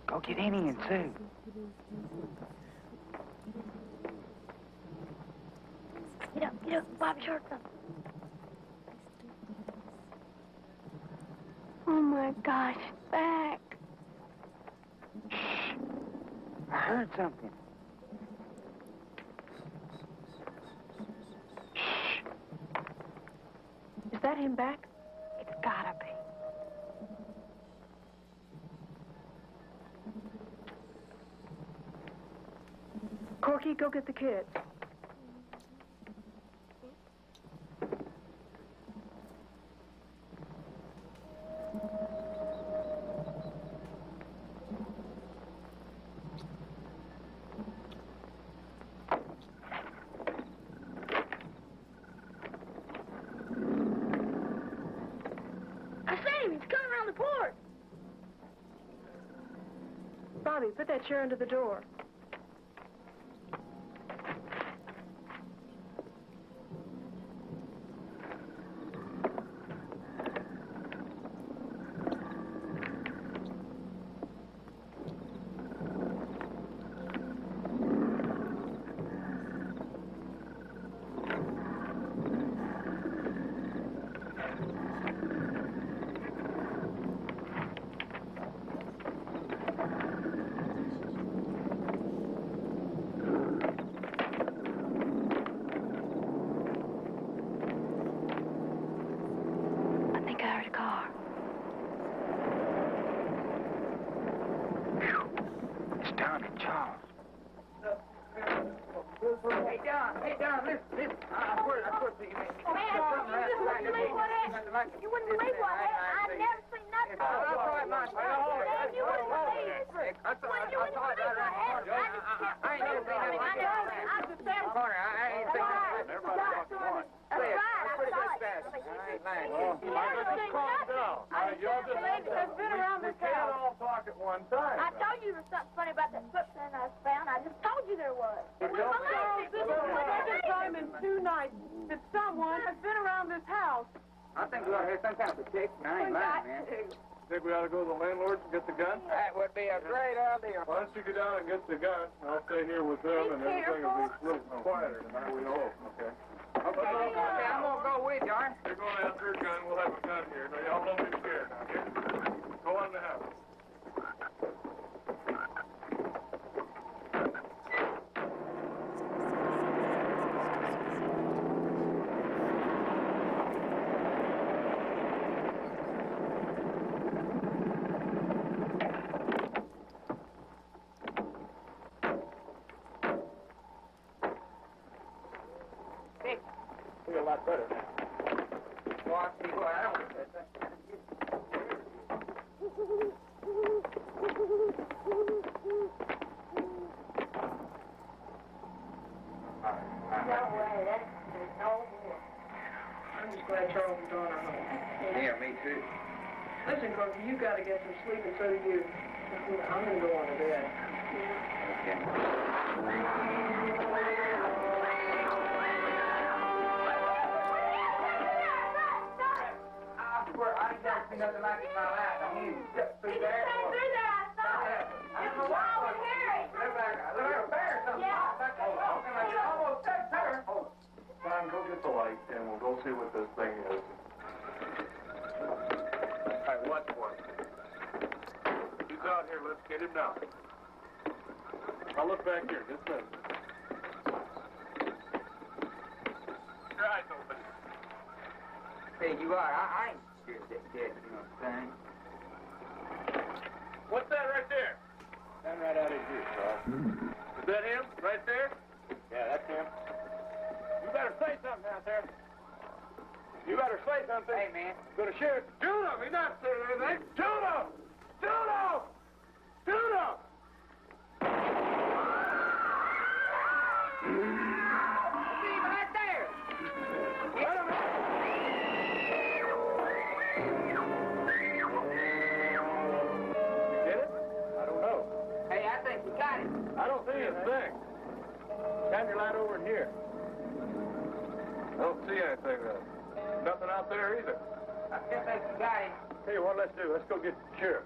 Go get Indian, too. Get up, Bobby Short's up. Oh my gosh, back. Shh. I heard something. Shh. Is that him back? It's gotta be. Corky, go get the kids. Bobby, put that chair under the door. Hey, Don, listen. I swear to you, man. You wouldn't believe what happened. I've never seen nothing. That's right, man. You wouldn't believe it. I ain't never seen nothing. I was just down the corner. I ain't seen nothing. Everybody talks at once. That's pretty good fast. I ain't lying. Just calm down. Y'all just been around this we can't all talk at one time. I told you there was something funny about that footprint I found. I just told you there was. This is the second time in 2 nights that someone has been around this house. I think we ought to have some kind of protection. I ain't lying, man. Think we ought to go to the landlord and get the gun? That would be a great idea. Why don't you go down and get the gun? I'll stay here with them, and everything will be a little quieter tonight. We know. Okay. Okay, I'm gonna go with you, all right? You're going after a gun. We'll have a gun here. Now, y'all don't be scared now, okay? Go on in the house. Feel a lot better now. Well, I see what I don't. I'm just glad Charles and Dawn are home. Yeah, me too. Listen, Corky, you got to get some sleep, and so do you. I'm going to go on to bed. I swear, I ain't never seen nothing like it in my life. I mean, just through there. I don't know why we're here. Look like a bear or something. Yeah. Almost that bear. Fine, go get the light, and we'll go see what this thing is. Hey, what for? He's out here. Let's get him down. I'll look back here. Just a minute. Your eyes open. Hey, you are. I ain't scared of that cat, you know what I'm saying? What's that right there? Stand right out of here, Charles. Is that him? Right there? Yeah, that's him. You better say something out there. You better say something. Hey, man. Gonna shoot. Shoot him! He's not saying anything. Shoot him! Shoot him! Shoot him! Shine your light over in here. I don't see anything. Nothing out there either. I guess that's the guy. Tell you what, let's do. Let's go get the sheriff.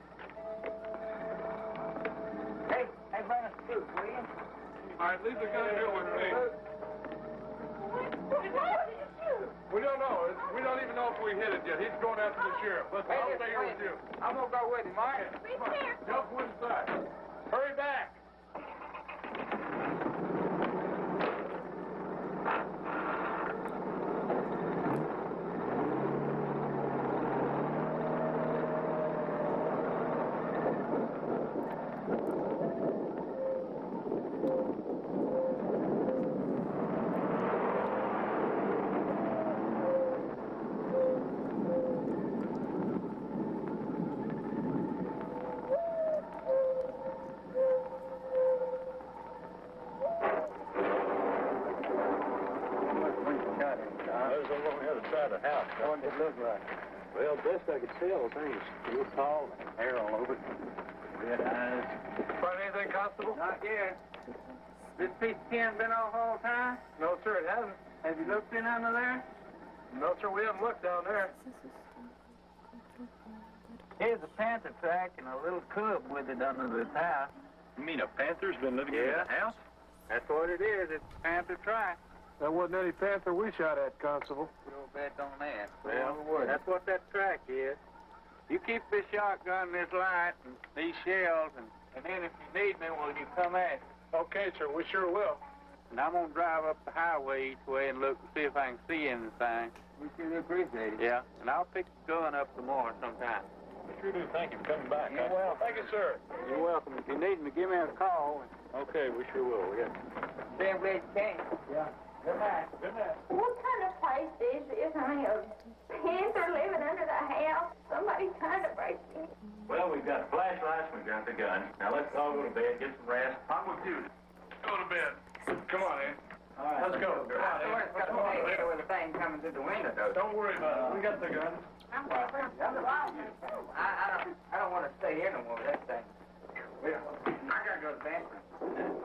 Hey, bring us food, will you? All right, leave the gun here with me. We don't know. We don't even know if we hit it yet. He's going after the sheriff. Listen, I'll stay here with you. I'm going to go with him, all right? Come on. Jump inside. Hurry back. What did it look like? Well, best I could tell, the thing was real tall and hair all over it. Red eyes. Find anything, Constable? Not yet. This piece of tin been off all the time? No, sir, it hasn't. Have you looked in under there? No, sir, we haven't looked down there. Here's a panther track and a little cub with it under the house. You mean a panther's been living in the house? That's what it is. It's a panther track. That wasn't any panther we shot at, Constable. No bet on that. Well, That's what that track is. You keep this shotgun, this light, and these shells, and then if you need me, well, you come at me. Okay, sir, we sure will. And I'm going to drive up the highway each way and look and see if I can see anything. We sure appreciate it. Yeah, and I'll pick the gun up tomorrow sometime. We sure do thank you for coming back. You're welcome. Thank you, sir. You're welcome. If you need me, give me a call. Okay, we sure will. Yeah. Damn glad you came. Yeah. Good night. Good night. What kind of place is this? I mean, a panther living under the house? Somebody trying to break in. Well, we've got flashlights, we've got the gun. Now let's all go to bed, get some rest. I'm with you. Go to bed. Come on, Ed. All right. Let's go. Come on, Ed. It's got to stay here with the thing coming through the window, though. Don't worry about it. We got the gun. I don't want to stay here no more with that thing. Well, I got to go to the bathroom.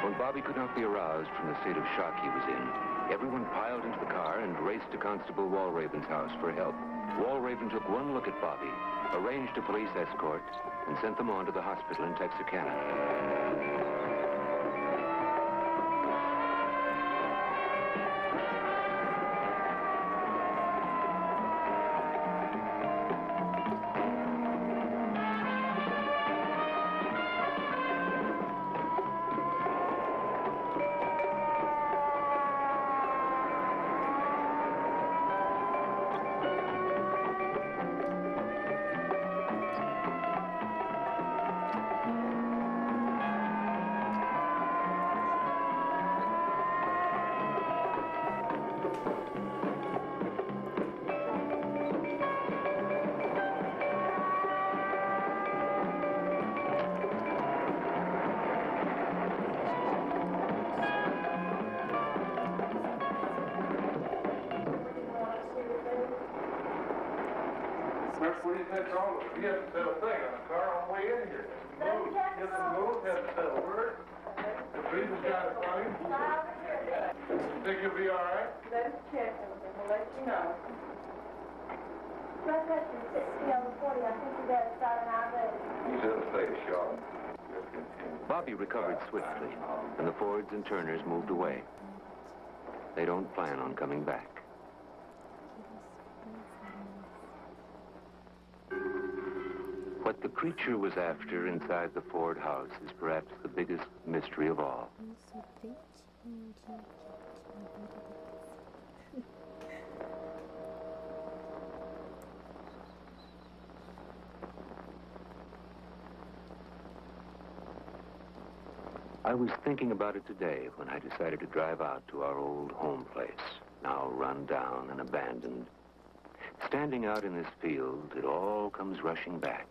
When Bobby could not be aroused from the state of shock he was in, everyone piled into the car and raced to Constable Walraven's house for help. Walraven took one look at Bobby, arranged a police escort, and sent them on to the hospital in Texarkana. What do you think's wrong with it? You haven't said a thing on the car on the way in here. Move. Get the move. Haven't said a word. The breathing's got it funny. Think you'll be all right? Let us check everything. We'll let you know. My husband's 60 over 40. I think you better start an hour. He's in a state of shock. Bobby recovered swiftly, and the Fords and Turners moved away. They don't plan on coming back. What the creature was after inside the Ford house is perhaps the biggest mystery of all. I was thinking about it today when I decided to drive out to our old home place, now run down and abandoned. Standing out in this field, it all comes rushing back.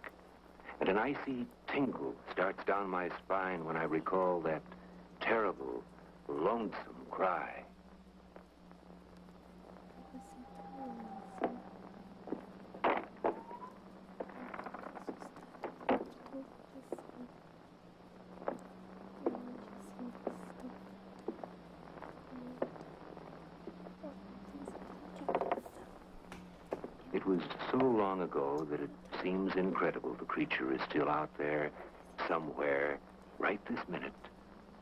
And an icy tingle starts down my spine when I recall that terrible, lonesome cry. It was so long ago that it seems incredible the creature is still out there, somewhere, right this minute,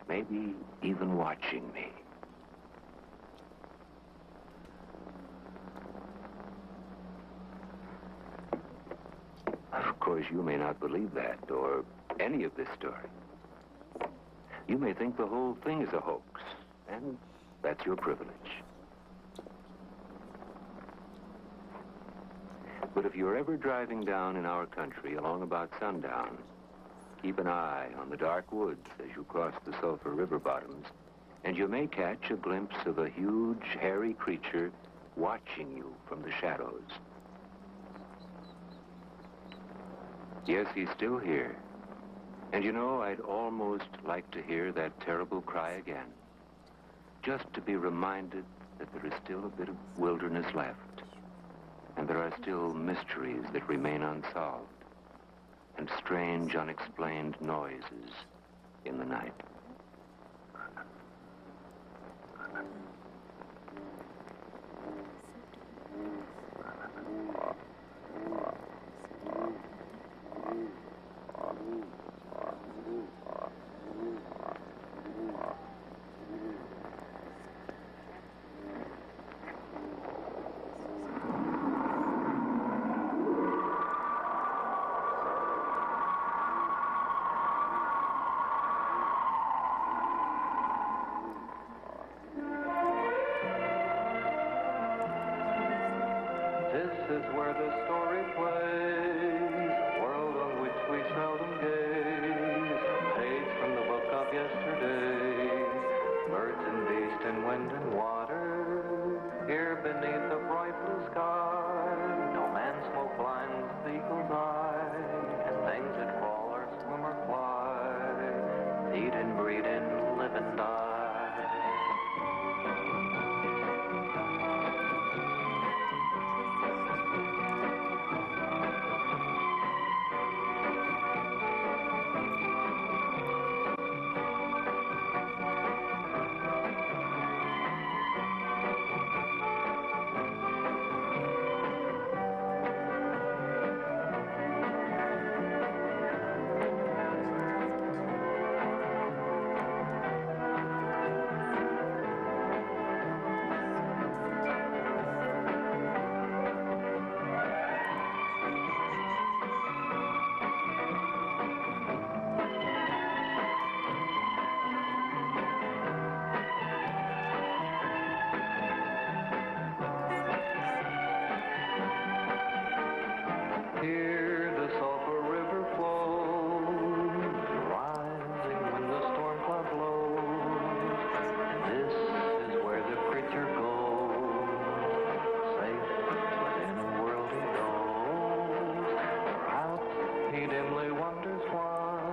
maybe even watching me. Of course, you may not believe that, or any of this story. You may think the whole thing is a hoax, and that's your privilege. But if you're ever driving down in our country along about sundown, keep an eye on the dark woods as you cross the Sulphur River bottoms, and you may catch a glimpse of a huge, hairy creature watching you from the shadows. Yes, he's still here. And you know, I'd almost like to hear that terrible cry again, just to be reminded that there is still a bit of wilderness left. And there are still mysteries that remain unsolved, and strange, unexplained noises in the night. This is where the story plays, a world on which we seldom gaze. Page from the book of yesterday, birds and beasts and wind and water, here beneath the bright blue sky. No man's smoke blinds the eagle's eye, and things that crawl or swim or fly, feed and breed and live and die. he dimly wonders why.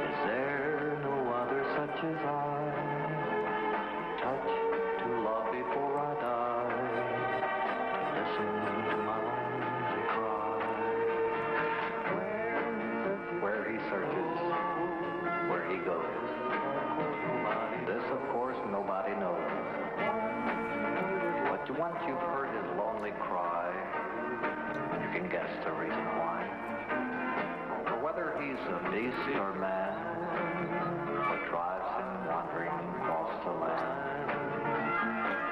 Is there no other such as I? Touch to love before I die. Listen to my lonely cry. Where he searches, where he goes. This, of course, nobody knows. But once you've heard his lonely cry, you can guess the reason why. For whether he's a beast or man, what drives him wandering across the land,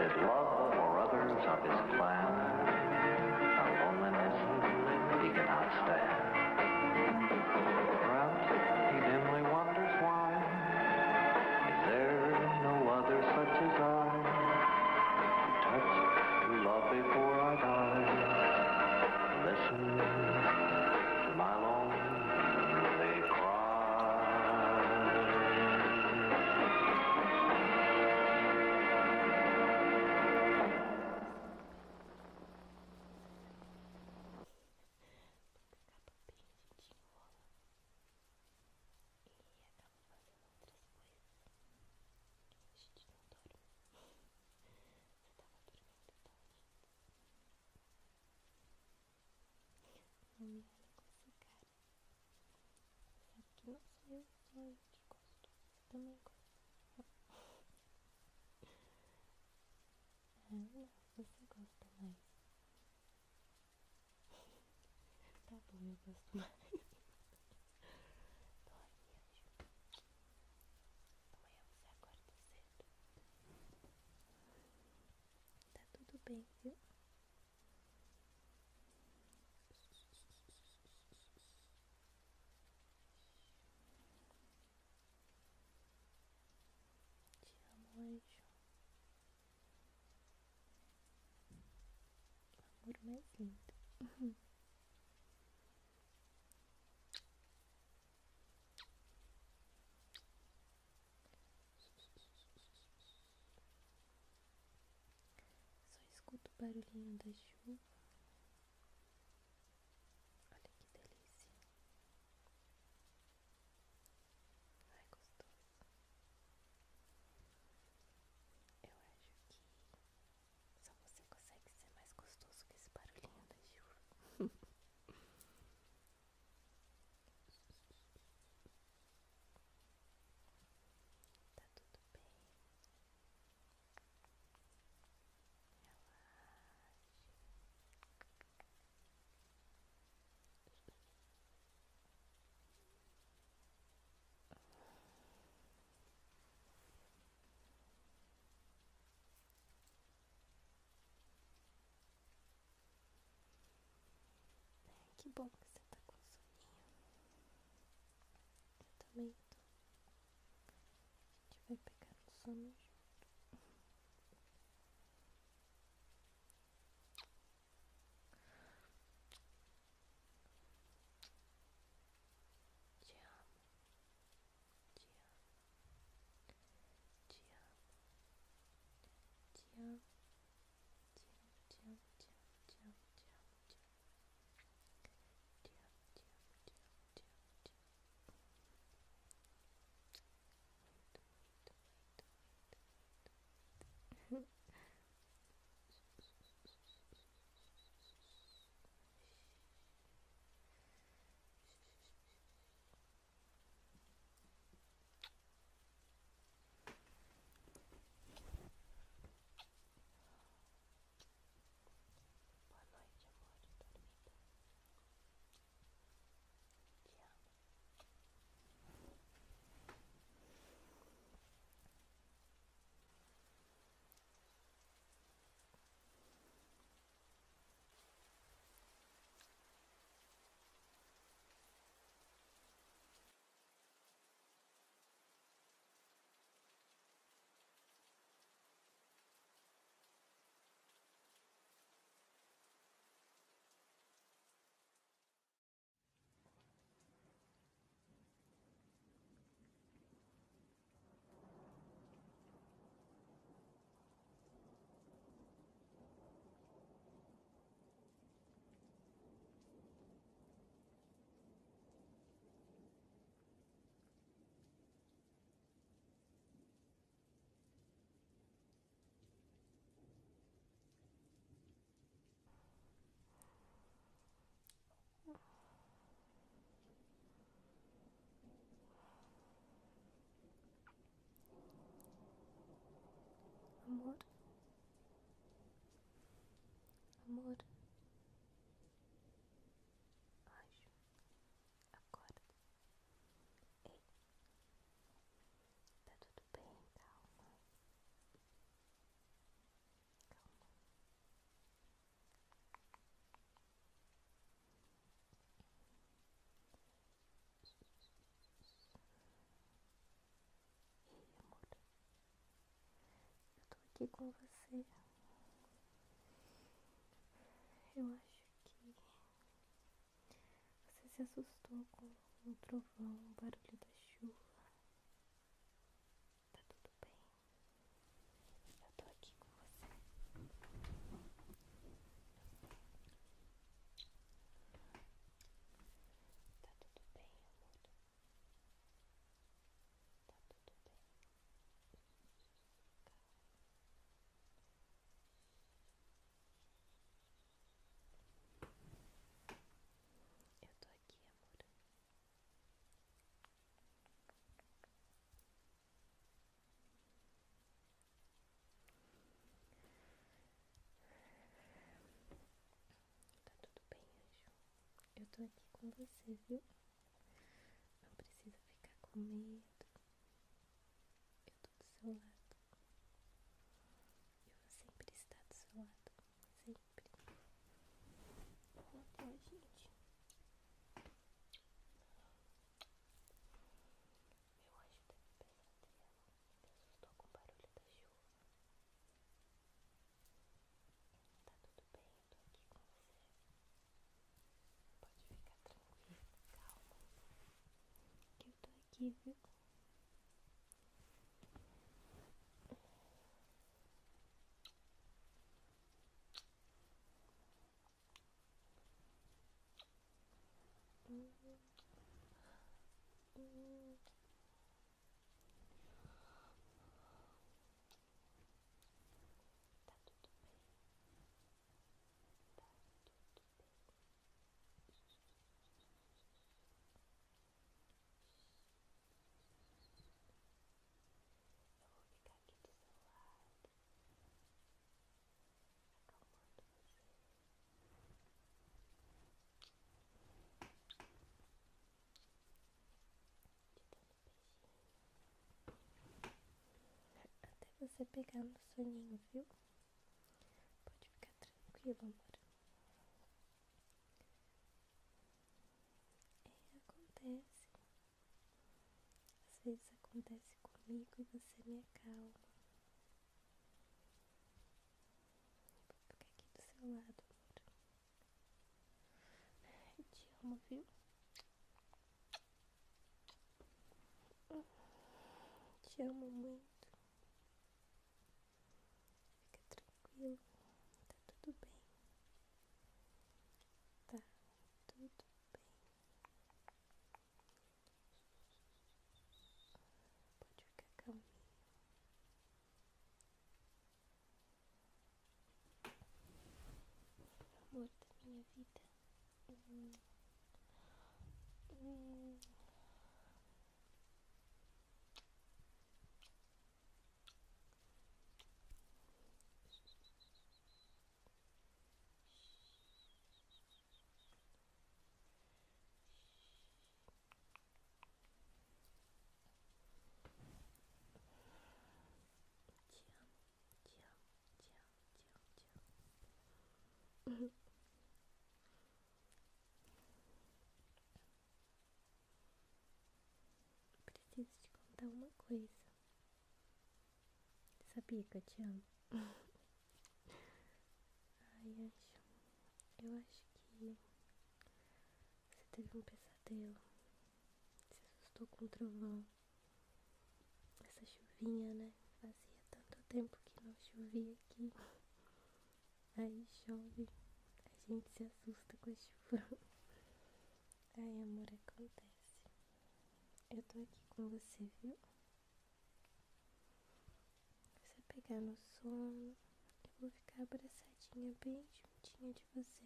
his love for others of his clan, a loneliness he cannot stand. Perhaps he dimly wonders why. Is there no other such as I? Touch to love before I die. Listen to my lonely cry. Não me olha com essa cara. Sabe que não sou eu, só eu que gosto. Você também gosta. Não, você gosta mais. Tá bom, eu gosto mais. Dorme, anjo. Amanhã você acorda cedo. Tá tudo bem, viu? Te amo, anjo. Amor mais lindo. Só escuto o barulhinho da chuva. Olha que delícia. Ai, gostoso. Eu acho que só você consegue ser mais gostoso que esse barulhinho da chuva. Tá tudo bem. Que bom que você tá com soninho. Eu também tô. A gente vai pegar no sono junto. Te amo. Te amo. Te amo. Te amo. Te amo, te amo, te amo, te amo, te amo, te amo. Te amo, te amo, te amo, te amo, te amo. Muito, muito, muito, muito. aqui com você. Eu acho que você se assustou com um trovão, o barulho da chuva. Tá tudo bem. Eu tô aqui com você. Tá tudo bem, amor. Tá tudo bem. Eu tô aqui, amor. Tá tudo bem, anjo. Eu tô aqui com você, viu? Não precisa ficar com medo. Eu tô do seu lado. Eu vou sempre estar do seu lado. Sempre. Até a gente. Meu anjo teve pesadelo. Me assustou com o barulho da chuva. Tá tudo bem, eu tô aqui com você. Pode ficar tranquilo, calma. Que eu tô aqui, viu? Tá tudo bem. Tá tudo bem. Eu vou ficar aqui do seu lado, acalmando você. Te dando beijinho. Até você pegar no soninho, viu? Pode ficar tranquilo, amor. Acontece. Às vezes acontece comigo e você me acalma. Vou ficar aqui do seu lado, amor. Eu te amo, viu? Te amo muito. Fica tranquilo. Tá tudo bem. Tá tudo bem. Pode ficar calminho. Amor da minha vida. Te amo, te amo, te amo, te amo, te amo. Preciso te contar uma coisa. Sabia que eu te amo? Ai, anjo, eu acho que você teve um pesadelo. Se assustou com o trovão. Essa chuvinha, né? Fazia tanto tempo que não chovia aqui. Aí chove, a gente se assusta com a chuva. Ai, amor, acontece. Eu tô aqui com você, viu? Se você pegar no sono, eu vou ficar abraçadinha bem juntinha de você.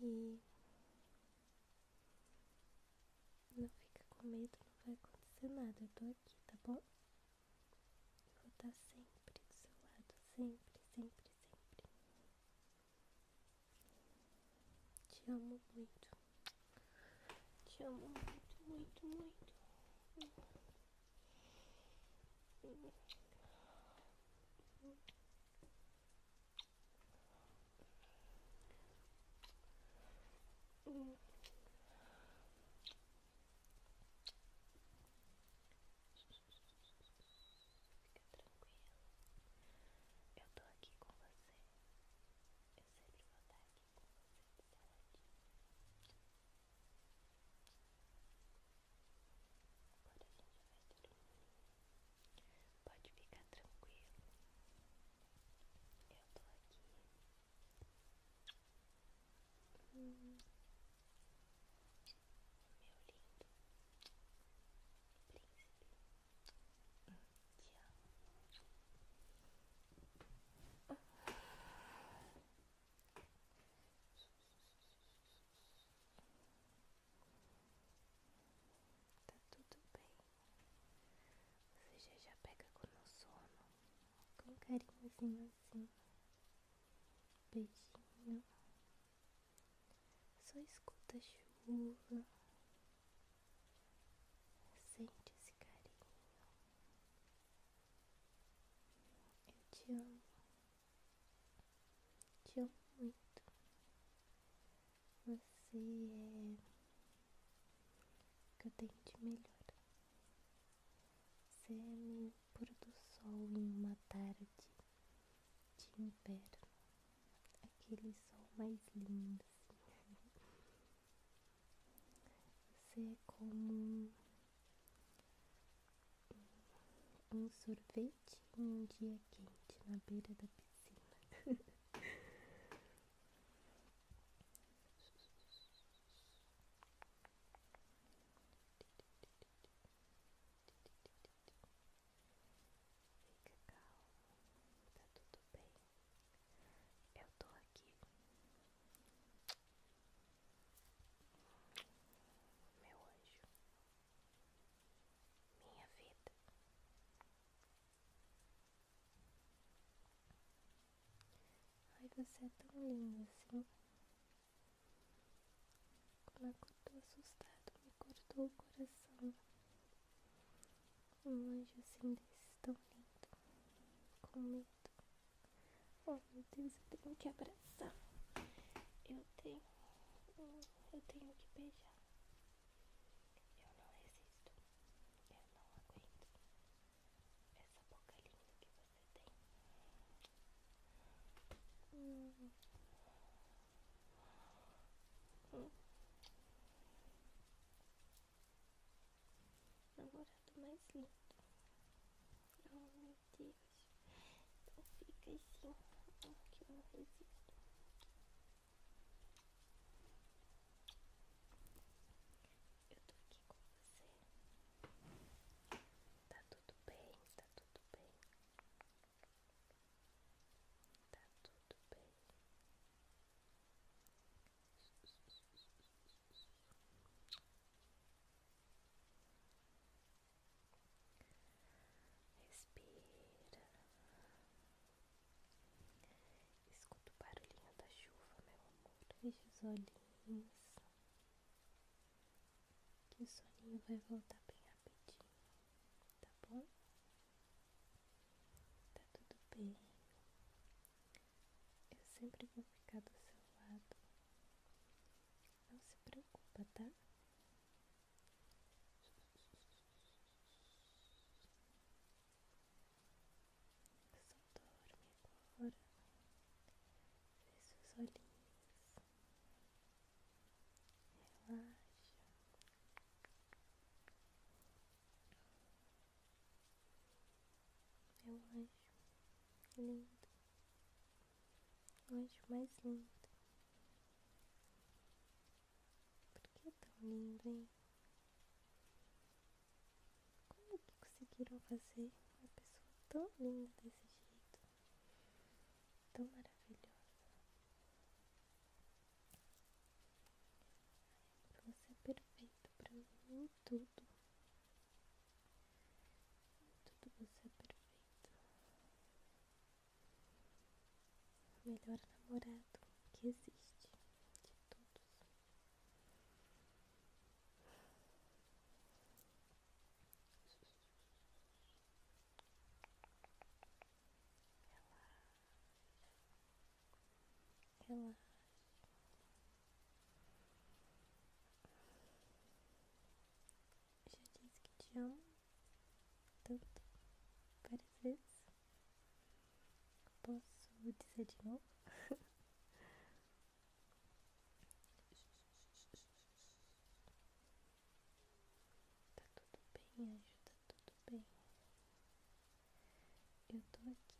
E não fica com medo, não vai acontecer nada. Eu tô aqui, tá bom? Eu vou estar sempre do seu lado, sempre, sempre, sempre. Te amo muito. Te amo muito, muito, muito. Fica tranquila. Tá tudo bem. Você já pega no sono com um carinhozinho assim. Beijinho. Só escuta a chuva. Sente esse carinho. Eu te amo. Te amo muito. Você é o que eu tenho de melhor. Você é meu pôr do sol em uma tarde de inverno. Aquele sol mais lindo, assim. Você é como um sorvete em um dia quente na beira da piscina. Fica calmo, tá tudo bem. Eu tô aqui. Meu anjo, minha vida. Ai, você é tão lindo assim. Quando acordou assustado, me cortou o coração. Um anjo assim desse tão lindo, com medo. Oh meu Deus, eu tenho que abraçar. Eu tenho que beijar. Eu não resisto. Eu não aguento essa boca linda que você tem. Namorado mais lindo. Oh meu Deus. Então fica assim, que eu não resisto. Eu tô aqui com você. Tá tudo bem, tá tudo bem. Tá tudo bem. Respira. Escuta o barulhinho da chuva, meu amor. Fecha os olhinhos. Que o soninho vai voltar bem rapidinho. Tá bom? Tá tudo bem. Eu sempre vou ficar do seu lado. Não se preocupa, tá? Só dorme agora. Fecha os olhinhos. Relaxa. Meu anjo lindo. O anjo mais lindo. Por que é tão lindo, hein? Como que conseguiram fazer uma pessoa tão linda desse jeito? Tão maravilhosa. Você é perfeito pra mim em tudo. Em tudo você é perfeito. O melhor namorado que existe. De todos. Relaxa. Já disse que te amo tanto, várias vezes. Posso dizer de novo? Tá tudo bem, anjo, tá tudo bem. Eu tô aqui.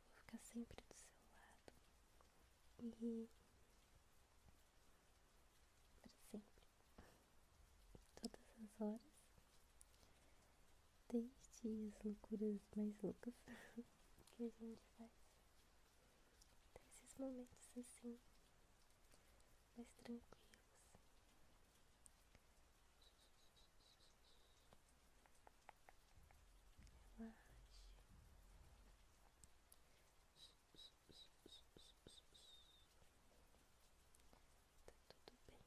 Vou ficar sempre do seu lado. E horas. Desde as loucuras mais loucas que a gente faz. Até esses momentos assim, mais tranquilos. Relaxe. Tá tudo bem.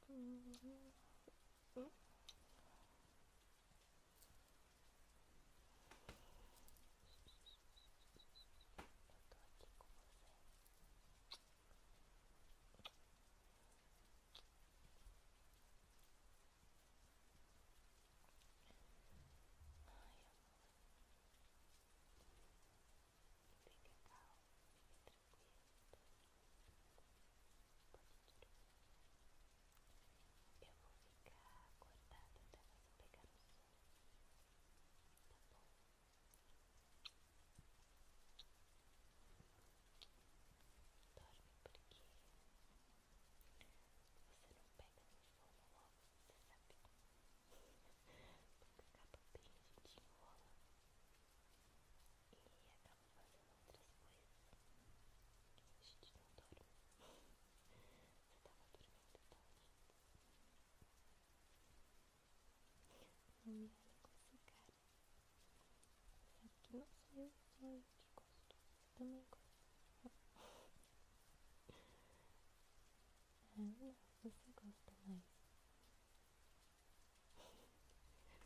Não me olha com essa cara. Sabe que não sou eu, só eu que gosto. Você também gosta. Ah, não, você gosta mais.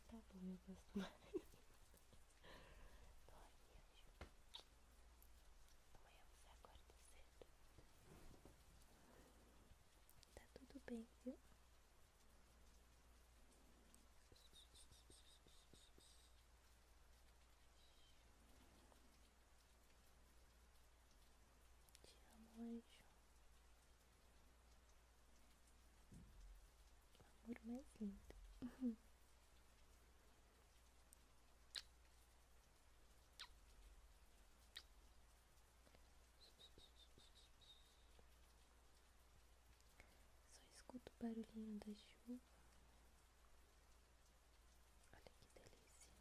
Tá bom, eu gosto mais. Dorme, anjo. Amanhã você acorda cedo. Tá tudo bem, viu? Te amo, anjo. O amor mais lindo. Só escuto o barulhinho da chuva. Olha que delícia.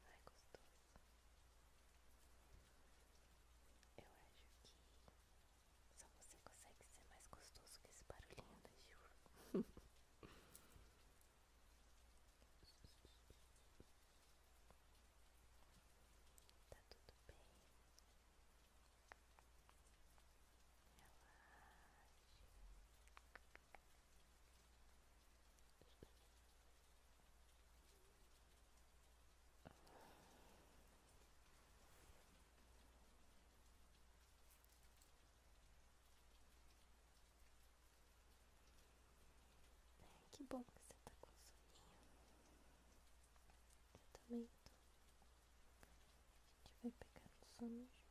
Ai, gostoso. Eu acho que só você consegue ser mais gostoso que esse barulhinho da chuva. Tá tudo bem. Que bom que você tá com soninho. Eu também tô. A gente vai pegar no sono junto.